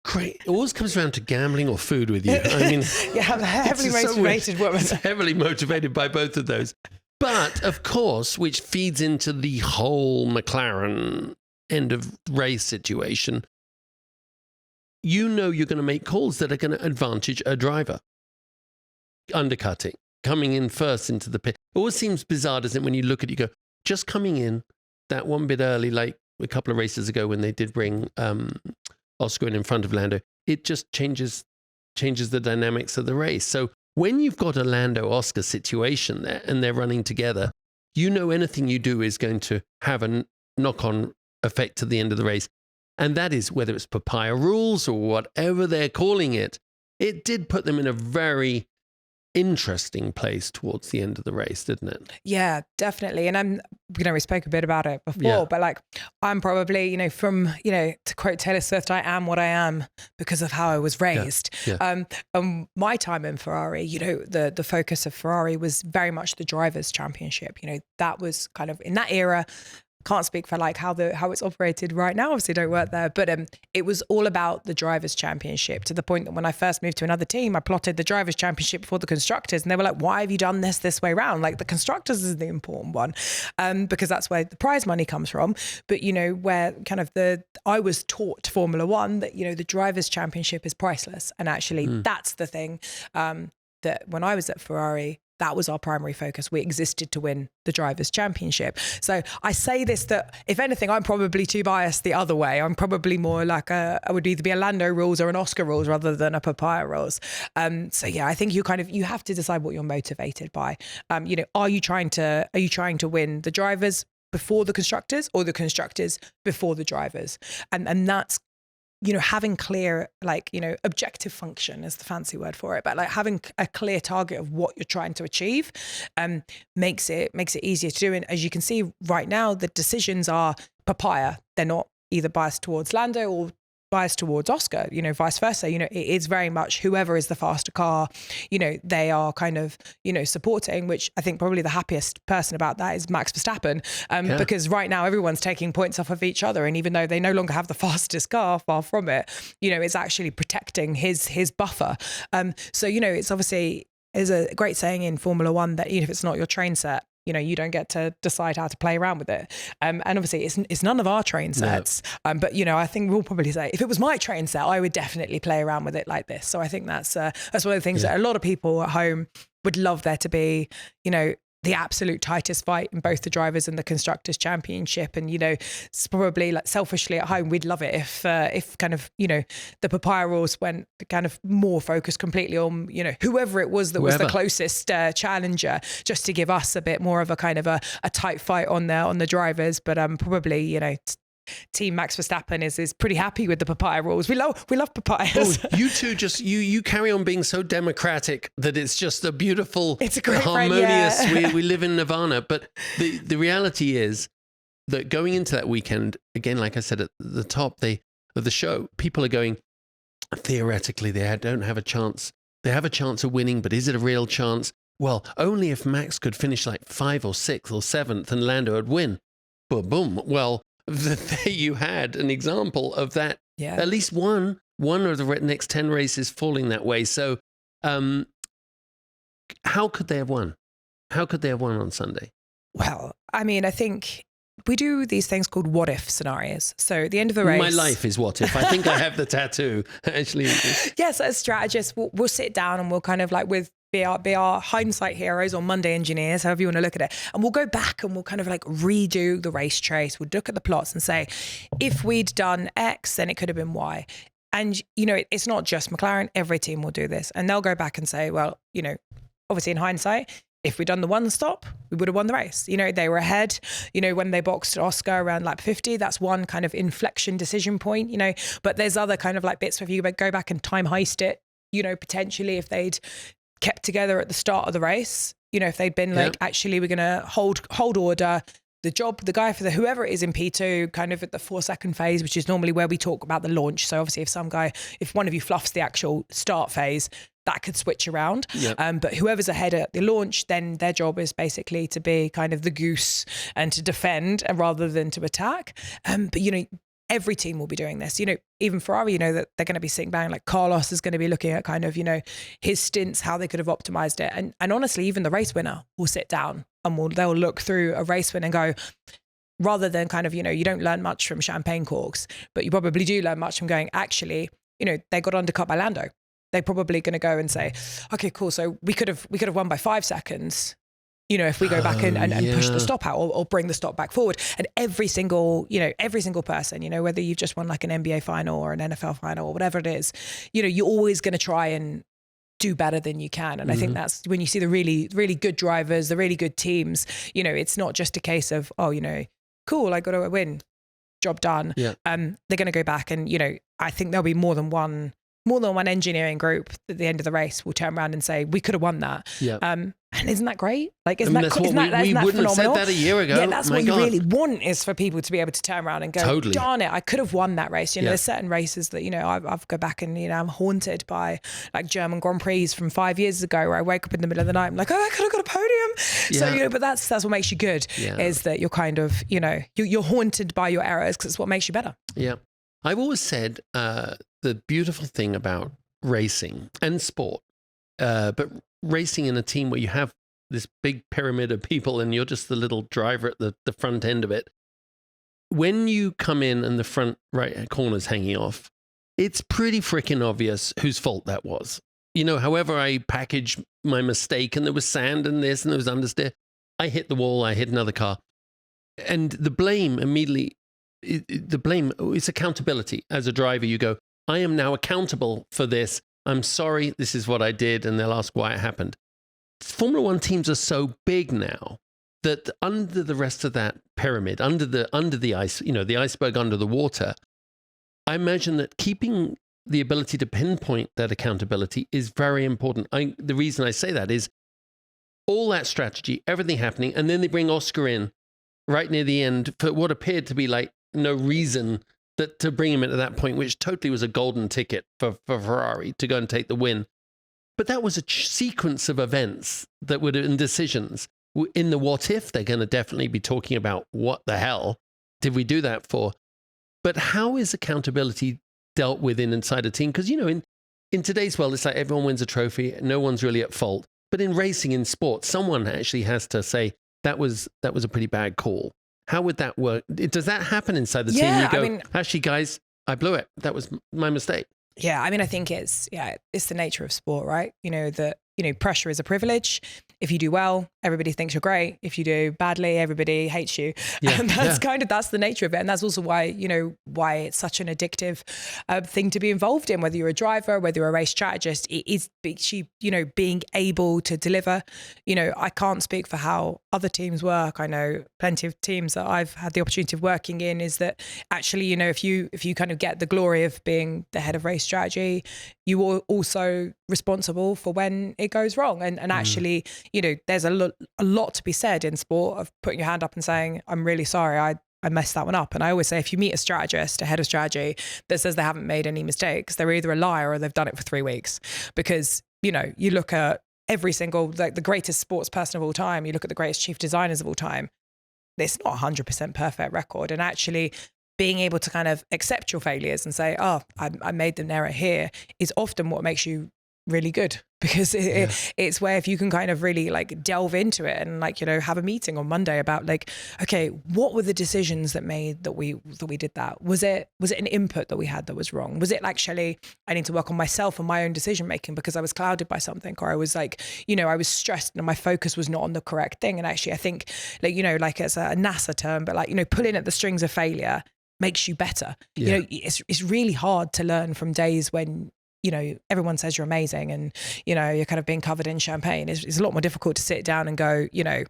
great. It always comes around to gambling or food with you. I mean, I'm a heavily motivated woman. It's heavily motivated by both of those. But of course, which feeds into the whole McLaren end of race situation, you're going to make calls that are going to advantage a driver. Undercutting, coming in first into the pit. It always seems bizarre, doesn't it, when you look at it, you go, just coming in that one bit early, like a couple of races ago when they did bring Oscar in front of Lando, it just changes the dynamics of the race. So when you've got a Lando-Oscar situation there and they're running together, anything you do is going to have a knock-on effect to the end of the race. And that is whether it's Papaya rules or whatever they're calling it. It did put them in a very interesting place towards the end of the race, didn't it? Yeah, definitely. And we spoke a bit about it before, but like, I'm probably, to quote Taylor Swift, I am what I am because of how I was raised. Yeah. My time in Ferrari, the focus of Ferrari was very much the drivers' championship. That was kind of in that era. Can't speak for like how it's operated right now. Obviously don't work there, but it was all about the drivers' championship, to the point that when I first moved to another team, I plotted the drivers' championship before the constructors, and they were like, why have you done this way around? Like, the constructors is the important one, because that's where the prize money comes from. But where kind of I was taught Formula One that the drivers' championship is priceless, and actually that's the thing that when I was at Ferrari, that was our primary focus. We existed to win the Drivers' Championship. So I say this, that if anything, I'm probably too biased the other way. I'm probably more like I would either be a Lando rules or an Oscar rules rather than a Papaya rules. So yeah, I think you have to decide what you're motivated by. Are you trying to win the drivers before the constructors, or the constructors before the drivers? And that's having clear, objective function is the fancy word for it, but like having a clear target of what you're trying to achieve makes it easier to do. And as you can see right now, the decisions are Papaya. They're not either biased towards Lando or biased towards Oscar, vice versa. It is very much whoever is the faster car, they are kind of, supporting, which I think probably the happiest person about that is Max Verstappen, because right now everyone's taking points off of each other. And even though they no longer have the fastest car, far from it, it's actually protecting his buffer. So, it's obviously is a great saying in Formula One that if it's not your train set, you don't get to decide how to play around with it. And obviously it's none of our train sets. No. But, I think we'll probably say, if it was my train set, I would definitely play around with it like this. So I think that's one of the things that a lot of people at home would love there to be, the absolute tightest fight in both the drivers and the constructors championship. And, it's probably like selfishly at home, we'd love it if kind of, the Papaya rules went kind of more focused completely on, whoever it was that was the closest challenger, just to give us a bit more of a kind of a tight fight on the drivers. But probably, Team Max Verstappen is pretty happy with the Papaya rules. We love papayas. Oh, you two just you carry on being so democratic that it's just a beautiful, it's a great harmonious. Friend, yeah. we live in nirvana. But the reality is that going into that weekend, again, like I said at the top of the show, people are going, theoretically they don't have a chance. They have a chance of winning, but is it a real chance? Well, only if Max could finish like 5th or 6th or 7th and Lando would win. Boom, boom. Well, there you had an example of that Yeah. At least one of the next 10 races falling that way. So how could they have won? How could they have won on Sunday? Well, I mean, I think we do these things called what if scenarios. So at the end of the race... My life is what if. I think I have the tattoo, actually. Yes, as strategists, we'll sit down and we'll kind of like be our hindsight heroes or Monday engineers, however you want to look at it. And we'll go back and we'll kind of like redo the race trace. We'll look at the plots and say, if we'd done X, then it could have been Y. And, you know, it's not just McLaren. Every team will do this. And they'll go back and say, well, you know, obviously in hindsight, if we'd done the one stop, we would have won the race. You know, they were ahead, you know, when they boxed Oscar around lap 50, that's one kind of inflection decision point, you know, but there's other kind of like bits where if you go back and time heist it, you know, potentially if they'd kept together at the start of the race, you know, if they'd been like, actually, we're going to hold order, the guy for whoever it is in P2, kind of at the 4-second phase, which is normally where we talk about the launch. So obviously if one of you fluffs the actual start phase, that could switch around. Yep. But whoever's ahead at the launch, then their job is basically to be kind of the goose and to defend rather than to attack. But, you know, every team will be doing this. You know, even Ferrari, you know, that they're going to be sitting back, like Carlos is going to be looking at kind of, you know, his stints, how they could have optimized it. And honestly, even the race winner will sit down and they'll look through a race win and go, rather than kind of, you know, you don't learn much from champagne corks, but you probably do learn much from going, actually, you know, they got undercut by Lando. They're probably going to go and say, okay, cool. So we could have won by 5 seconds, you know, if we go back and push the stop out or bring the stop back forward. And every single person, you know, whether you've just won like an NBA final or an NFL final or whatever it is, you know, you're always going to try and do better than you can. And I think that's when you see the really, really good drivers, the really good teams, you know, it's not just a case of, oh, you know, cool, I got a win, job done. Yeah. They're going to go back and, you know, I think there'll be more than one engineering group at the end of the race will turn around and say, we could have won that. Yeah. And isn't that great? Like, isn't that phenomenal? We wouldn't have said that a year ago. Yeah, that's what you really want, is for people to be able to turn around and go, totally. Darn it, I could have won that race. You know, there's certain races that, you know, I've go back and, you know, I'm haunted by like German Grand Prix from 5 years ago where I wake up in the middle of the night, I'm like, oh, I could have got a podium. Yeah. So, you know, but that's what makes you good, is that you're kind of, you know, you're haunted by your errors because it's what makes you better. Yeah. I've always said the beautiful thing about racing and sport, but racing in a team where you have this big pyramid of people and you're just the little driver at the front end of it. When you come in and the front right corner's hanging off, it's pretty freaking obvious whose fault that was. You know, however I packaged my mistake, and there was sand and this and there was understeer, I hit the wall, I hit another car. And the blame immediately, it's accountability. As a driver, you go, I am now accountable for this. I'm sorry, this is what I did, and they'll ask why it happened. Formula One teams are so big now that under the rest of that pyramid, under the ice, you know, the iceberg under the water, I imagine that keeping the ability to pinpoint that accountability is very important. The reason I say that is all that strategy, everything happening, and then they bring Oscar in right near the end for what appeared to be like no reason to bring him in at that point, which totally was a golden ticket for Ferrari to go and take the win. But that was a sequence of events that would, and decisions. In the what if, they're going to definitely be talking about what the hell did we do that for? But how is accountability dealt with inside a team? Because, you know, in today's world, it's like everyone wins a trophy, no one's really at fault. But in racing, in sport, someone actually has to say, that was a pretty bad call. How would that work? Does that happen inside the team? You go, actually, guys, I blew it. That was my mistake. Yeah, I mean, I think it's the nature of sport, right? You know, that, you know, pressure is a privilege. If you do well, everybody thinks you're great. If you do badly, everybody hates you. Yeah, and that's the nature of it. And that's also why, you know, why it's such an addictive thing to be involved in, whether you're a driver, whether you're a race strategist. It is, you know, being able to deliver. You know, I can't speak for how other teams work. I know plenty of teams that I've had the opportunity of working in, is that actually, you know, if you kind of get the glory of being the head of race strategy, you are also responsible for when it goes wrong. And actually, you know, there's a lot to be said in sport of putting your hand up and saying, I'm really sorry, I messed that one up. And I always say, if you meet a strategist, a head of strategy that says they haven't made any mistakes, they're either a liar or they've done it for 3 weeks. Because, you know, you look at every single, like the greatest sports person of all time, you look at the greatest chief designers of all time, it's not 100% perfect record. And actually, being able to kind of accept your failures and say, oh, I made an error here, is often what makes you really good, because it's where if you can kind of really like delve into it and like, you know, have a meeting on Monday about like, okay, what were the decisions that made that we did that? Was it an input that we had that was wrong? Was it actually, I need to work on myself and my own decision making because I was clouded by something, or I was like, you know, I was stressed and my focus was not on the correct thing. And actually I think, like, you know, like it's a NASA term, but like, you know, pulling at the strings of failure makes you better. You know, it's really hard to learn from days when, you know, everyone says you're amazing and, you know, you're kind of being covered in champagne. It's a lot more difficult to sit down and go, you know,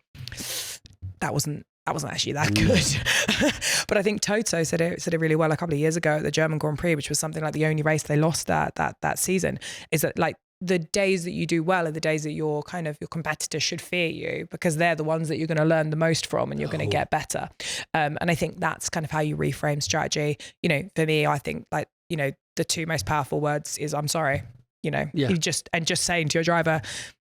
that wasn't actually that good. But I think Toto said it really well a couple of years ago at the German Grand Prix, which was something like the only race they lost that season, is that like the days that you do well are the days that your competitors should fear you, because they're the ones that you're going to learn the most from and you're going to get better. And I think that's kind of how you reframe strategy. You know, for me, I think like, you know, the two most powerful words is I'm sorry. You know, you just saying to your driver,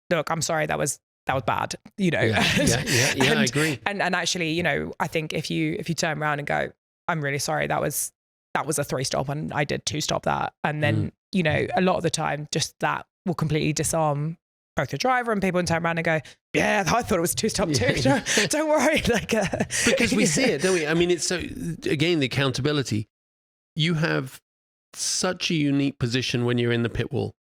look, I'm sorry, that was bad, you know. I agree. And actually, you know, I think if you turn around and go, I'm really sorry, that was a 3-stop and I did 2-stop that. And then, you know, a lot of the time just that will completely disarm both the driver and people, and turn around and go, yeah, I thought it was 2-stop too. Don't worry. Like, because we see it, don't we? I mean, it's so, again, the accountability. You have such a unique position when you're in the pit wall,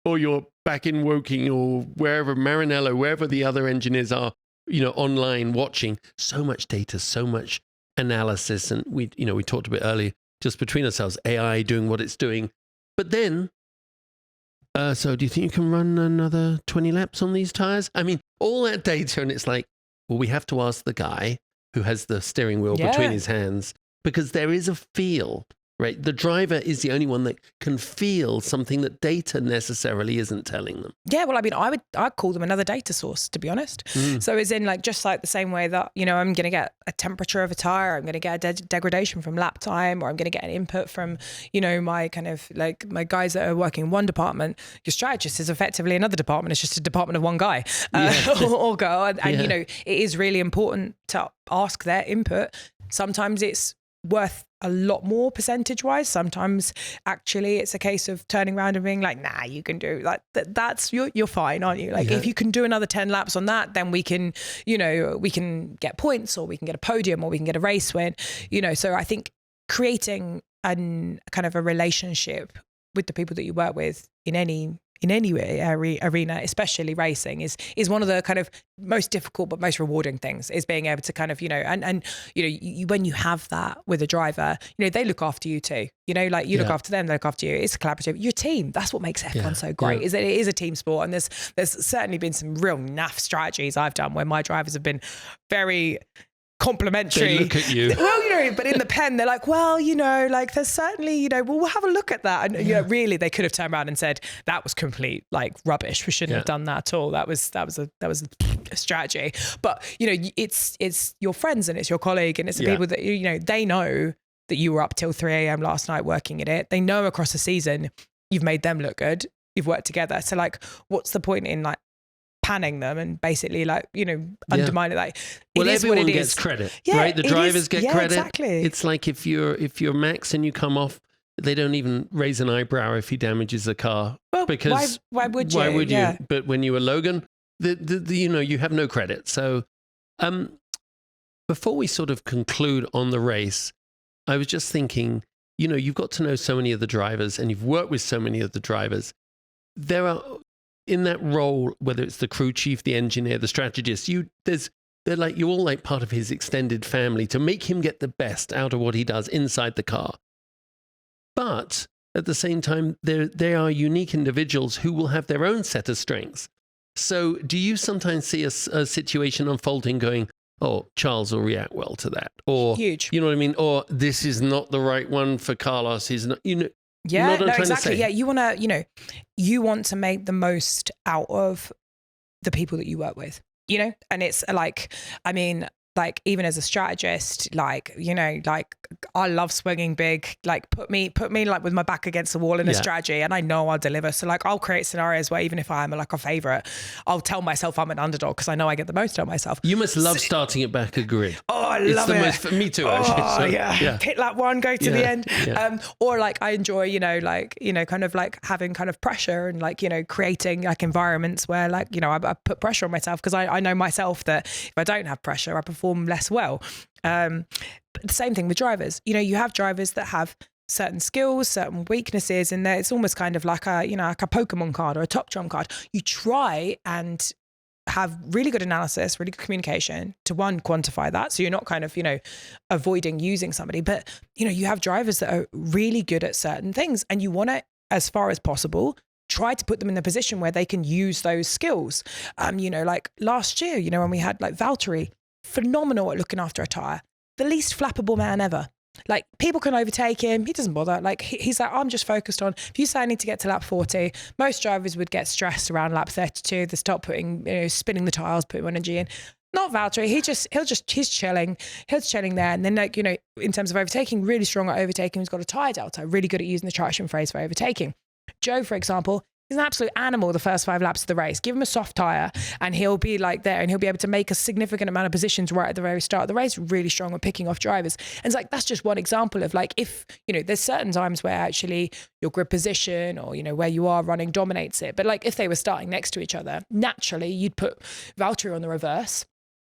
or you're back in Woking or wherever, Maranello, wherever the other engineers are, you know, online watching. So much data, so much analysis. And we talked a bit earlier, just between ourselves, AI doing what it's doing. But then, so do you think you can run another 20 laps on these tires? I mean, all that data, and it's like, well, we have to ask the guy who has the steering wheel between his hands, because there is a feel. Right. The driver is the only one that can feel something that data necessarily isn't telling them. Yeah. Well, I mean, I'd call them another data source, to be honest. So it's in like, just like the same way that, you know, I'm going to get a temperature of a tire, I'm going to get a degradation from lap time, or I'm going to get an input from, you know, my kind of like my guys that are working in one department. Your strategist is effectively another department. It's just a department of one guy or girl. And you know, it is really important to ask their input. Sometimes it's worth a lot more percentage wise. Sometimes actually it's a case of turning around and being like, nah, you can do like that's you're fine, aren't you? Like if you can do another 10 laps on that, then we can, you know, we can get points, or we can get a podium, or we can get a race win, you know. So I think creating kind of a relationship with the people that you work with in any arena, especially racing, is one of the kind of most difficult but most rewarding things, is being able to kind of, you know, and you know, when you have that with a driver, you know, they look after you too, you know, like you look after them, they look after you. It's a collaborative, your team. That's what makes F1 so great, is that it is a team sport. And there's certainly been some real naff strategies I've done where my drivers have been very complimentary. They look at you. Well, you know, but in the pen, they're like, well, you know, like there's certainly, you know, we'll have a look at that. And, you know, really, they could have turned around and said, that was complete like rubbish. We shouldn't have done that at all. That was a strategy. But, you know, it's your friends and it's your colleague and it's the people that, you know, they know that you were up till 3 a.m. last night working at it. They know across the season, you've made them look good. You've worked together. So like, what's the point in like panning them and basically like, you know, undermine it? Like, well, it is everyone what it gets is. credit, right? The drivers get credit. Exactly. It's like if you're Max and you come off, they don't even raise an eyebrow if he damages a car. Well, because why would you? Why would you? But when you were Logan, the you know, you have no credit. So, before we sort of conclude on the race, I was just thinking, you know, you've got to know so many of the drivers and you've worked with so many of the drivers. There are, in that role, whether it's the crew chief, the engineer, the strategist, you're all like part of his extended family to make him get the best out of what he does inside the car. But at the same time, they are unique individuals who will have their own set of strengths. So do you sometimes see a situation unfolding going, oh, Charles will react well to that? Or, huge. You know what I mean? Or this is not the right one for Carlos. He's not, you know. Yeah, no, exactly. Yeah, you want to make the most out of the people that you work with, you know? And it's like, I mean, like even as a strategist, like, you know, like I love swinging big, like put me like with my back against the wall in a strategy, and I know I'll deliver. So like I'll create scenarios where even if I'm like a favorite, I'll tell myself I'm an underdog because I know I get the most out of myself. You must love starting at back of grid. Oh, I love it. Me too, actually. Oh, yeah. Pit lap one, go to the end. Yeah. Or like I enjoy, you know, kind of like having kind of pressure and like, you know, creating like environments where like, you know, I put pressure on myself because I know myself that if I don't have pressure, I perform less well. But the same thing with drivers. You know, you have drivers that have certain skills, certain weaknesses, and it's almost kind of like a, you know, like a Pokemon card or a Top Drum card. You try and have really good analysis, really good communication to one, quantify that. So you're not kind of, you know, avoiding using somebody, but you know, you have drivers that are really good at certain things and you want to, as far as possible, try to put them in a position where they can use those skills. You know, like last year, you know, when we had like Valtteri, phenomenal at looking after a tire, the least flappable man ever. Like people can overtake him. He doesn't bother. Like he's like, I'm just focused on, if you say I need to get to lap 40, most drivers would get stressed around lap 32. They start putting, you know, spinning the tires, putting energy in. Not Valtteri. He's chilling. He's chilling there. And then like, you know, in terms of overtaking, really strong at overtaking. He's got a tire delta, really good at using the traction phrase for overtaking. Joe, for example, he's an absolute animal the first 5 laps of the race. Give him a soft tyre and he'll be like there and he'll be able to make a significant amount of positions right at the very start of the race, really strong at picking off drivers. And it's like, that's just one example of like, if, you know, there's certain times where actually your grid position or, you know, where you are running dominates it. But like if they were starting next to each other, naturally you'd put Valtteri on the reverse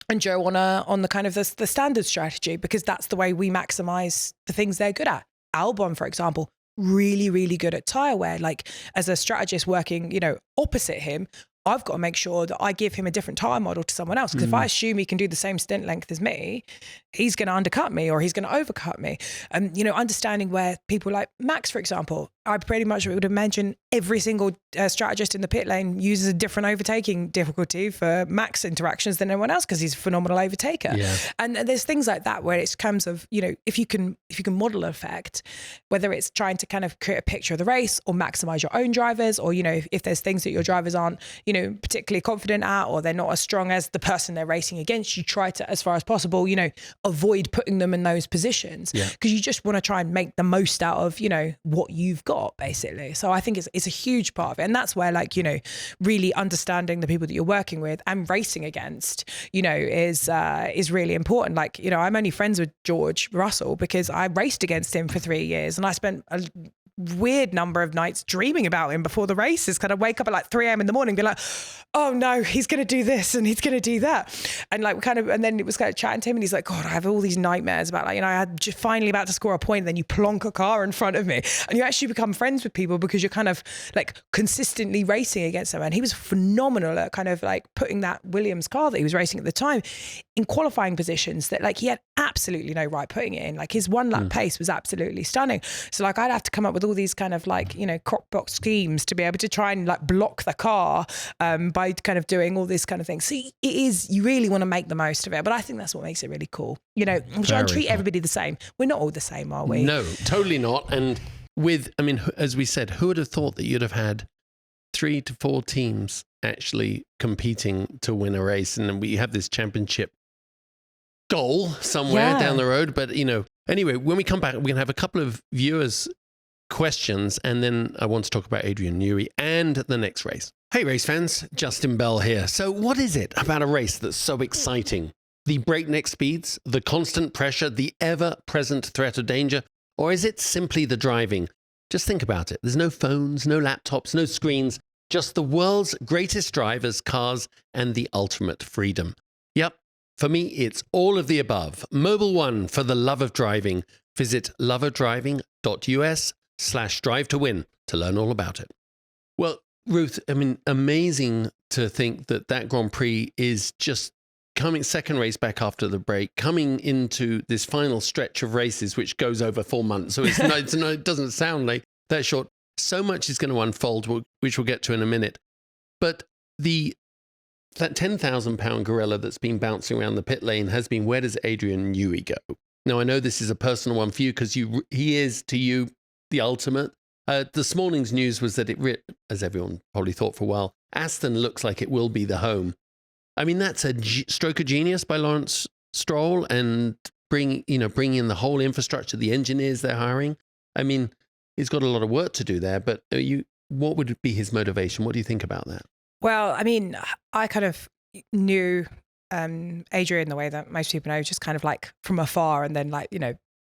and Joe on the kind of the standard strategy, because that's the way we maximize the things they're good at. Albon, for example, really, really good at tire wear. Like as a strategist working, you know, opposite him, I've got to make sure that I give him a different tire model to someone else. Because if I assume he can do the same stint length as me, he's going to undercut me or he's going to overcut me. You know, understanding where people like Max, for example, I pretty much would imagine every single strategist in the pit lane uses a different overtaking difficulty for Max interactions than anyone else because he's a phenomenal overtaker. Yeah. And there's things like that where it comes of, you know, if you can model an effect, whether it's trying to kind of create a picture of the race or maximize your own drivers, or, you know, if there's things that your drivers aren't, you know, particularly confident at, or they're not as strong as the person they're racing against, you try to, as far as possible, you know, avoid putting them in those positions because you just want to try and make the most out of, you know, what you've got basically. So I think it's a huge part of it. And that's where, like, you know, really understanding the people that you're working with and racing against, you know, is really important. Like, you know, I'm only friends with George Russell because I raced against him for 3 years and I spent a weird number of nights dreaming about him before the races. Kind of wake up at like 3 a.m. in the morning and be like, oh no, he's going to do this and he's going to do that. And like and then it was kind of chatting to him and he's like, God, I have all these nightmares about, like, you know, I had just finally about to score a point and then you plonk a car in front of me and you actually become friends with people because you're kind of like consistently racing against them. And he was phenomenal at kind of like putting that Williams car that he was racing at the time in qualifying positions that like he had absolutely no right putting it in. Like his 1 lap pace was absolutely stunning. So like I'd have to come up with all these kind of like, you know, crockbox schemes to be able to try and like block the car by kind of doing all this kind of thing. So you really want to make the most of it. But I think that's what makes it really cool. You know, we try and treat everybody the same. We're not all the same, are we? No, totally not. And I mean, as we said, who would have thought that you'd have had 3 to 4 teams actually competing to win a race? And then we have this championship goal somewhere down the road. But, you know, anyway, when we come back, we're going to have a couple of viewers' questions, and then I want to talk about Adrian Newey and the next race. Hey race fans, Justin Bell here. So what is it about a race that's so exciting? The breakneck speeds, the constant pressure, the ever-present threat of danger, or is it simply the driving? Just think about it. There's no phones, no laptops, no screens, just the world's greatest drivers, cars, and the ultimate freedom. Yep, for me, it's all of the above. Mobile One for the love of driving. Visit loveofdriving.us/drive to win to learn all about it. Well, Ruth, I mean, amazing to think that Grand Prix is just coming, second race back after the break, coming into this final stretch of races, which goes over 4 months. So it doesn't sound like that short. So much is going to unfold, which we'll get to in a minute. But that 10,000-pound gorilla that's been bouncing around the pit lane has been, where does Adrian Newey go? Now, I know this is a personal one for you because he is, to you, the ultimate. This morning's news was that as everyone probably thought for a while, Aston looks like it will be the home. I mean, that's a stroke of genius by Lawrence Stroll and bring in the whole infrastructure, the engineers they're hiring? I mean, he's got a lot of work to do there, but what would be his motivation? What do you think about that? Well, I mean, I kind of knew Adrian the way that most people know, just kind of like from afar, and then like,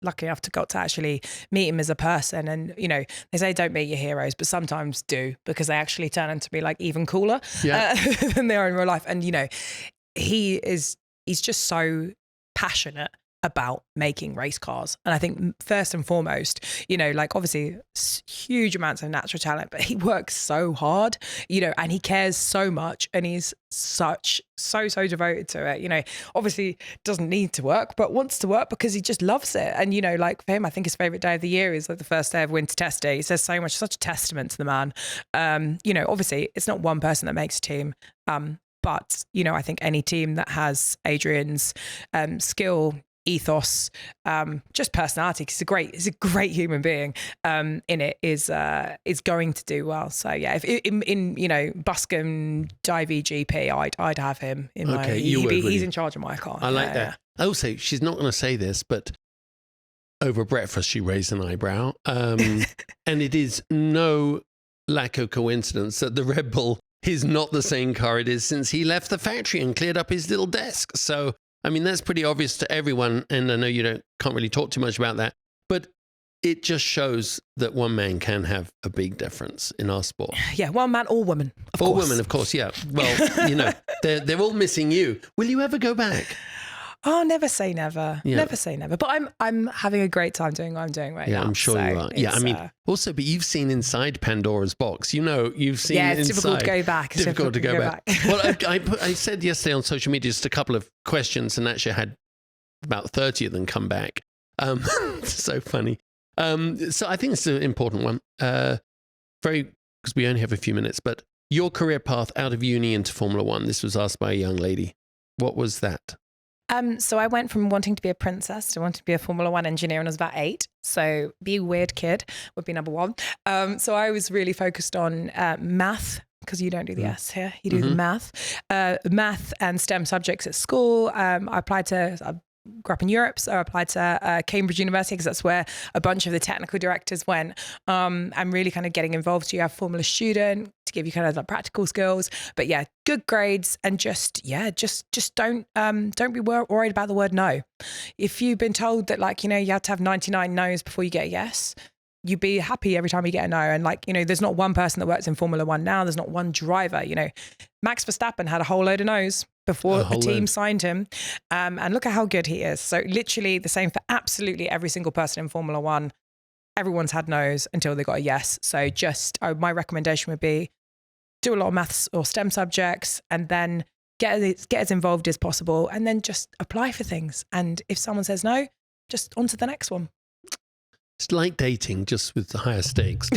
lucky enough to got to actually meet him as a person. And, they say don't meet your heroes, but sometimes do, because they actually turn out to be like even cooler than they are in real life. And, he's just so passionate about making race cars. And I think first and foremost, like obviously huge amounts of natural talent, but he works so hard, and he cares so much, and he's so devoted to it. Obviously doesn't need to work, but wants to work because he just loves it. And, like for him, I think his favorite day of the year is like the first day of winter test day. He says so much, such a testament to the man. Obviously it's not one person that makes a team. But, I think any team that has Adrian's skill, ethos, just personality, because he's a great human being in it, is going to do well. So yeah, if in Buscombe Divey GP, I'd have him in my. He's in charge of my car. I like that. I will say, she's not going to say this, but over breakfast she raised an eyebrow, and it is no lack of coincidence that the Red Bull is not the same car it is since he left the factory and cleared up his little desk. So, I mean, that's pretty obvious to everyone. And I know you can't really talk too much about that, but it just shows that one man can have a big difference in our sport. Yeah, one man or woman, of course. Or women, of course, yeah. Well, they're all missing you. Will you ever go back? Oh, never say never. Yeah. Never say never. But I'm having a great time doing what I'm doing right now. Yeah, I'm sure you are. Yeah, I mean, also, but you've seen inside Pandora's box. You've seen inside. It's difficult to go back. Difficult to go back. Well, I said yesterday on social media just a couple of questions, and actually had about 30 of them come back. So funny. So I think it's an important one. Because we only have a few minutes, but your career path out of uni into Formula One. This was asked by a young lady. What was that? So I went from wanting to be a princess to wanting to be a Formula One engineer when I was about 8. So be a weird kid would be number one. So I was really focused on math, because you don't do the S here, you do the math and STEM subjects at school. I applied to, grew up in Europe, so I applied to Cambridge University, because that's where a bunch of the technical directors went. I'm really kind of getting involved. So you have Formula Student to give you kind of like practical skills, but yeah, good grades, and just don't be worried about the word no. If you've been told that you have to have 99 no's before you get a yes, you'd be happy every time you get a no. And there's not one person that works in Formula One now. There's not one driver. Max Verstappen had a whole load of no's before the team signed him. And look at how good he is. So literally the same for absolutely every single person in Formula One. Everyone's had no's until they got a yes. So my recommendation would be do a lot of maths or STEM subjects, and then get as involved as possible, and then just apply for things. And if someone says no, just on to the next one. It's like dating, just with the higher stakes.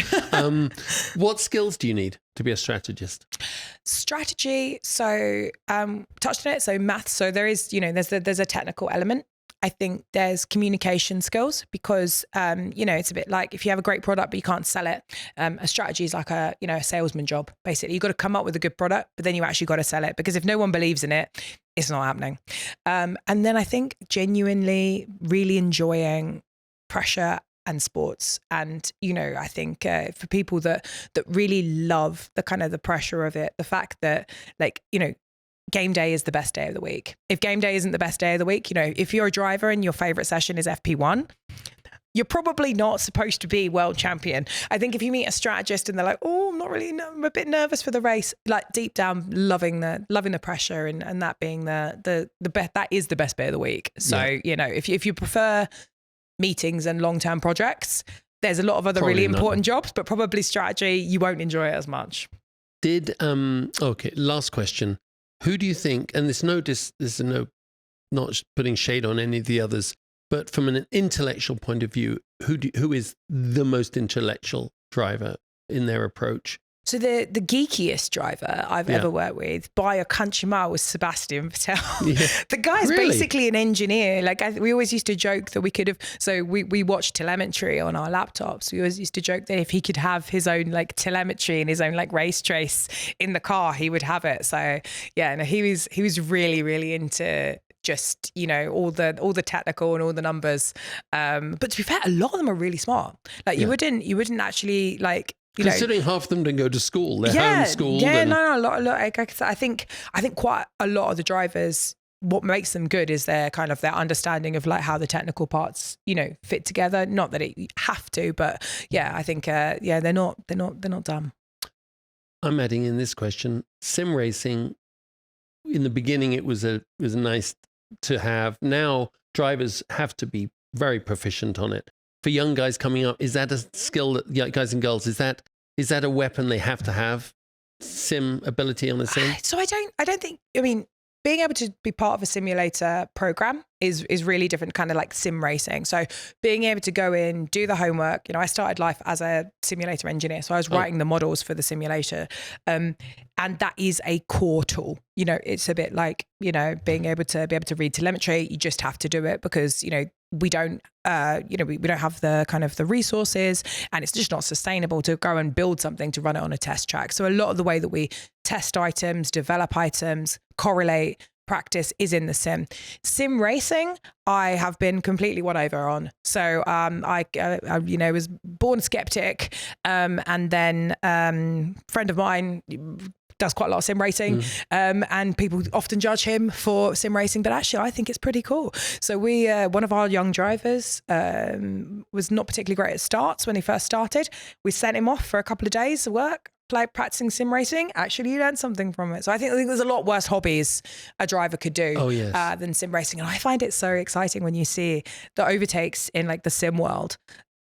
What skills do you need to be a strategist? Strategy. So touched on it. So maths. So there is, there's a technical element. I think there's communication skills, because, it's a bit like if you have a great product, but you can't sell it. A strategy is like a salesman job. Basically, you've got to come up with a good product, but then you actually got to sell it, because if no one believes in it, it's not happening. And then I think genuinely really enjoying pressure and sports. And, I think for people that really love the kind of the pressure of it, the fact that game day is the best day of the week. If game day isn't the best day of the week, if you're a driver and your favorite session is FP1, you're probably not supposed to be world champion. I think if you meet a strategist and they're like, oh, I'm a bit nervous for the race, like deep down loving the pressure and that being the best, that is the best bit of the week. So, if you prefer meetings and long-term projects, there's a lot of other really important jobs, but probably strategy, you won't enjoy it as much. Okay, last question. Who do you think, and there's not putting shade on any of the others, but from an intellectual point of view, who is the most intellectual driver in their approach? So the geekiest driver I've ever worked with by a country mile was Sebastian Vettel. Yeah. The guy's basically an engineer. We always used to joke that we could have, so we watched telemetry on our laptops. We always used to joke that if he could have his own telemetry and his own race trace in the car, he would have it. So he was really, really into just, all the technical and all the numbers. But to be fair, a lot of them are really smart. Like you wouldn't actually like, considering half of them didn't go to school, they're homeschooled. Yeah, no, a lot. Like I think quite a lot of the drivers, what makes them good is their kind of their understanding of like how the technical parts, fit together. Not that it have to, but yeah, I think they're not dumb. I'm adding in this question: sim racing. In the beginning, it was nice to have. Now drivers have to be very proficient on it. For young guys coming up, is that a skill that guys and girls? Is that a weapon they have to have? Sim ability on a sim? So I don't think. I mean, being able to be part of a simulator program is really different, kind of like sim racing. So being able to go in, do the homework. I started life as a simulator engineer, so I was writing the models for the simulator, and that is a core tool. It's a bit like being able to read telemetry. You just have to do it because we don't we don't have the kind of the resources, and it's just not sustainable to go and build something to run it on a test track. So a lot of the way that we test items, develop items, correlate, practice is in the sim racing. I have been completely won over on. So I was born skeptic, and then friend of mine does quite a lot of sim racing, and people often judge him for sim racing, but actually I think it's pretty cool. So one of our young drivers was not particularly great at starts when he first started. We sent him off for a couple of days of work, like practicing sim racing. Actually, you learned something from it. So I think there's a lot worse hobbies a driver could do than sim racing. And I find it so exciting when you see the overtakes in like the sim world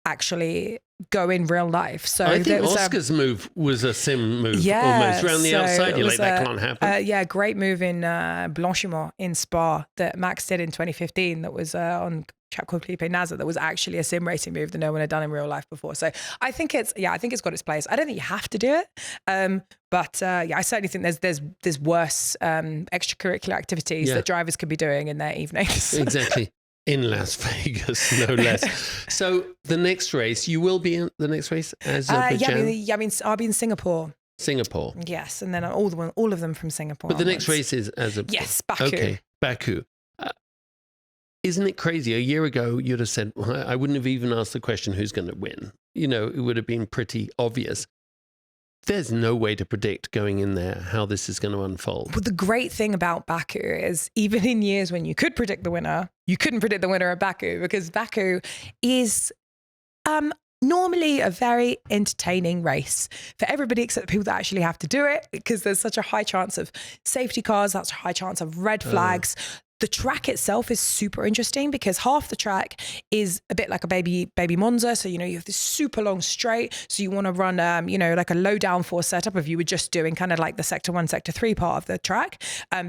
actually go in real life. So I think Oscar's move was a sim move, almost around the outside. You're like, that can't happen. Great move in Blanchiment in Spa that Max did in 2015. That was on chap called Felipe Nasr. That was actually a sim racing move that no one had done in real life before. So I think it's got its place. I don't think you have to do it, but I certainly think there's worse extracurricular activities that drivers could be doing in their evenings. Exactly. In Las Vegas, no less. So the next race, you will be in the next race, Azerbaijan? I'll be in Singapore. Singapore. Yes, and then all of them from Singapore. But the next race is Azerbaijan. Yes, Baku. Okay, Baku. Isn't it crazy? A year ago, you'd have said, I wouldn't have even asked the question, who's going to win? It would have been pretty obvious. There's no way to predict going in there how this is going to unfold. Well, the great thing about Baku is even in years when you could predict the winner, you couldn't predict the winner of Baku because Baku is normally a very entertaining race for everybody except the people that actually have to do it, because there's such a high chance of safety cars, that's a high chance of red flags. The track itself is super interesting because half the track is a bit like a baby Monza. So, you have this super long straight. So you want to run, like a low downforce setup if you were just doing kind of like the sector 1, sector 3 part of the track,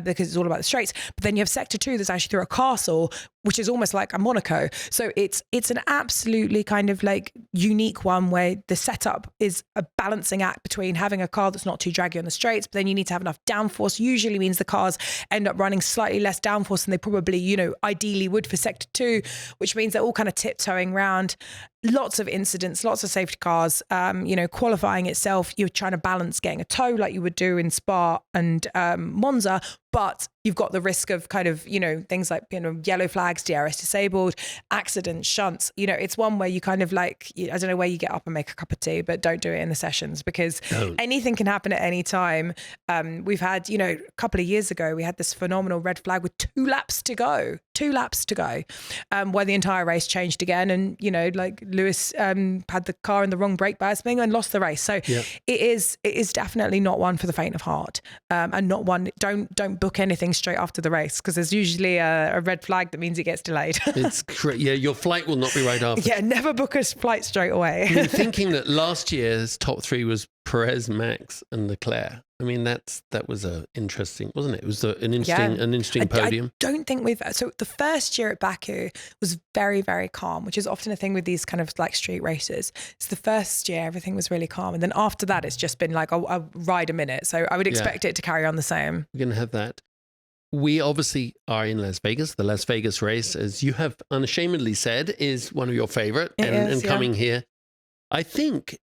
because it's all about the straights. But then you have sector 2 that's actually through a castle, which is almost like a Monaco. So it's an absolutely kind of like unique one where the setup is a balancing act between having a car that's not too draggy on the straights, but then you need to have enough downforce. Usually means the cars end up running slightly less downforce than they probably, ideally would for sector 2, which means they're all kind of tiptoeing around. Lots of incidents, lots of safety cars. Qualifying itself, you're trying to balance getting a tow like you would do in Spa and Monza, but you've got the risk of kind of, things like, yellow flags, DRS disabled, accidents, shunts. It's one where you kind of like, I don't know where you get up and make a cup of tea, but don't do it in the sessions because anything can happen at any time. We've had, a couple of years ago, we had this phenomenal red flag with 2 laps to go, where the entire race changed again. And, like Lewis had the car in the wrong brake bias thing and lost the race. So it is definitely not one for the faint of heart, and not one, don't book anything straight after the race because there's usually a red flag that means it gets delayed. Your flight will not be right after. Yeah, never book a flight straight away. I mean, thinking that last year's top 3 was Perez, Max and Leclerc. I mean, that was interesting, wasn't it? It was an interesting podium. I don't think so the first year at Baku was very, very calm, which is often a thing with these kind of like street races. So the first year, everything was really calm. And then after that, it's just been like a ride a minute. So I would expect it to carry on the same. We're going to have that. We obviously are in Las Vegas. The Las Vegas race, as you have unashamedly said, is one of your favorite and coming here. I think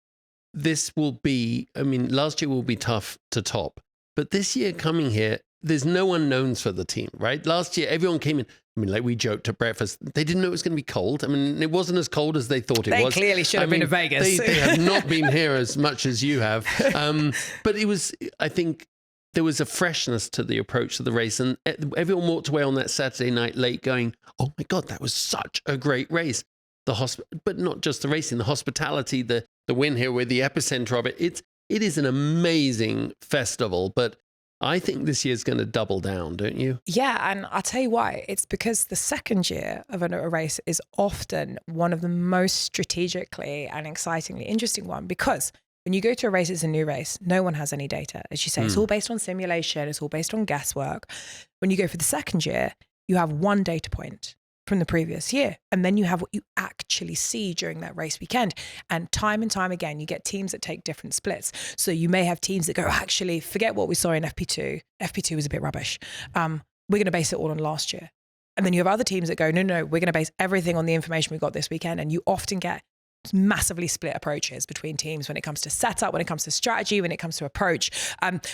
this will be, last year will be tough to top, but this year coming here, there's no unknowns for the team, right? Last year, everyone came in. I mean, like we joked at breakfast, they didn't know it was going to be cold. I mean, it wasn't as cold as they thought it was. They clearly should have been to Vegas. They have not been here as much as you have. But it was, I think, there was a freshness to the approach to the race. And everyone walked away on that Saturday night late going, oh my God, that was such a great race. But not just the racing, the hospitality, the win here with the epicenter of it. It is an amazing festival, but I think this year's going to double down, don't you? Yeah, and I'll tell you why. It's because the second year of a race is often one of the most strategically and excitingly interesting one, because when you go to a race, it's a new race. No one has any data. As you say, it's all based on simulation. It's all based on guesswork. When you go for the second year, you have one data point from the previous year. And then you have what you actually see during that race weekend. And time again, you get teams that take different splits. So you may have teams that go, actually, forget what we saw in FP2. FP2 was a bit rubbish. We're going to base it all on last year. And then you have other teams that go, no, we're going to base everything on the information we got this weekend. And you often get massively split approaches between teams when it comes to setup, when it comes to strategy, when it comes to approach,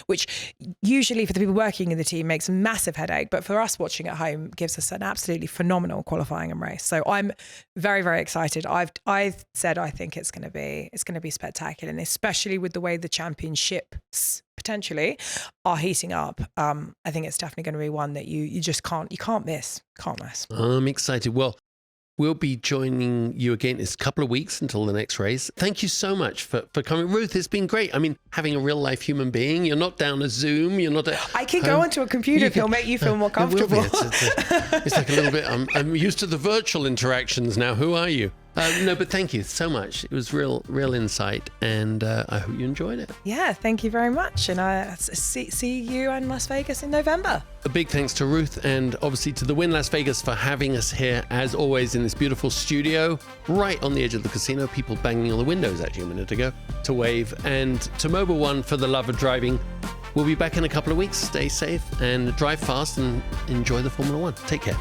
which usually for the people working in the team makes a massive headache, but for us watching at home gives us an absolutely phenomenal qualifying and race. So I'm very, very excited. I've said I think it's going to be spectacular, and especially with the way the championships potentially are heating up. I think it's definitely going to be one that you just can't miss. I'm excited. Well, we'll be joining you again in a couple of weeks until the next race. Thank you so much for coming. Ruth, it's been great. I mean, having a real life human being, you're not down a Zoom, you're not... I can go onto a computer if it'll make you feel more comfortable. It's like a little bit, I'm used to the virtual interactions now. Who are you? No, but thank you so much. It was real insight, and I hope you enjoyed it. Yeah, thank you very much. And I see you in Las Vegas in November. A big thanks to Ruth, and obviously to the Wynn Las Vegas for having us here, as always, in this beautiful studio, right on the edge of the casino. People banging on the windows actually a minute ago to wave. And to Mobile One for the love of driving. We'll be back in a couple of weeks. Stay safe and drive fast and enjoy the Formula One. Take care.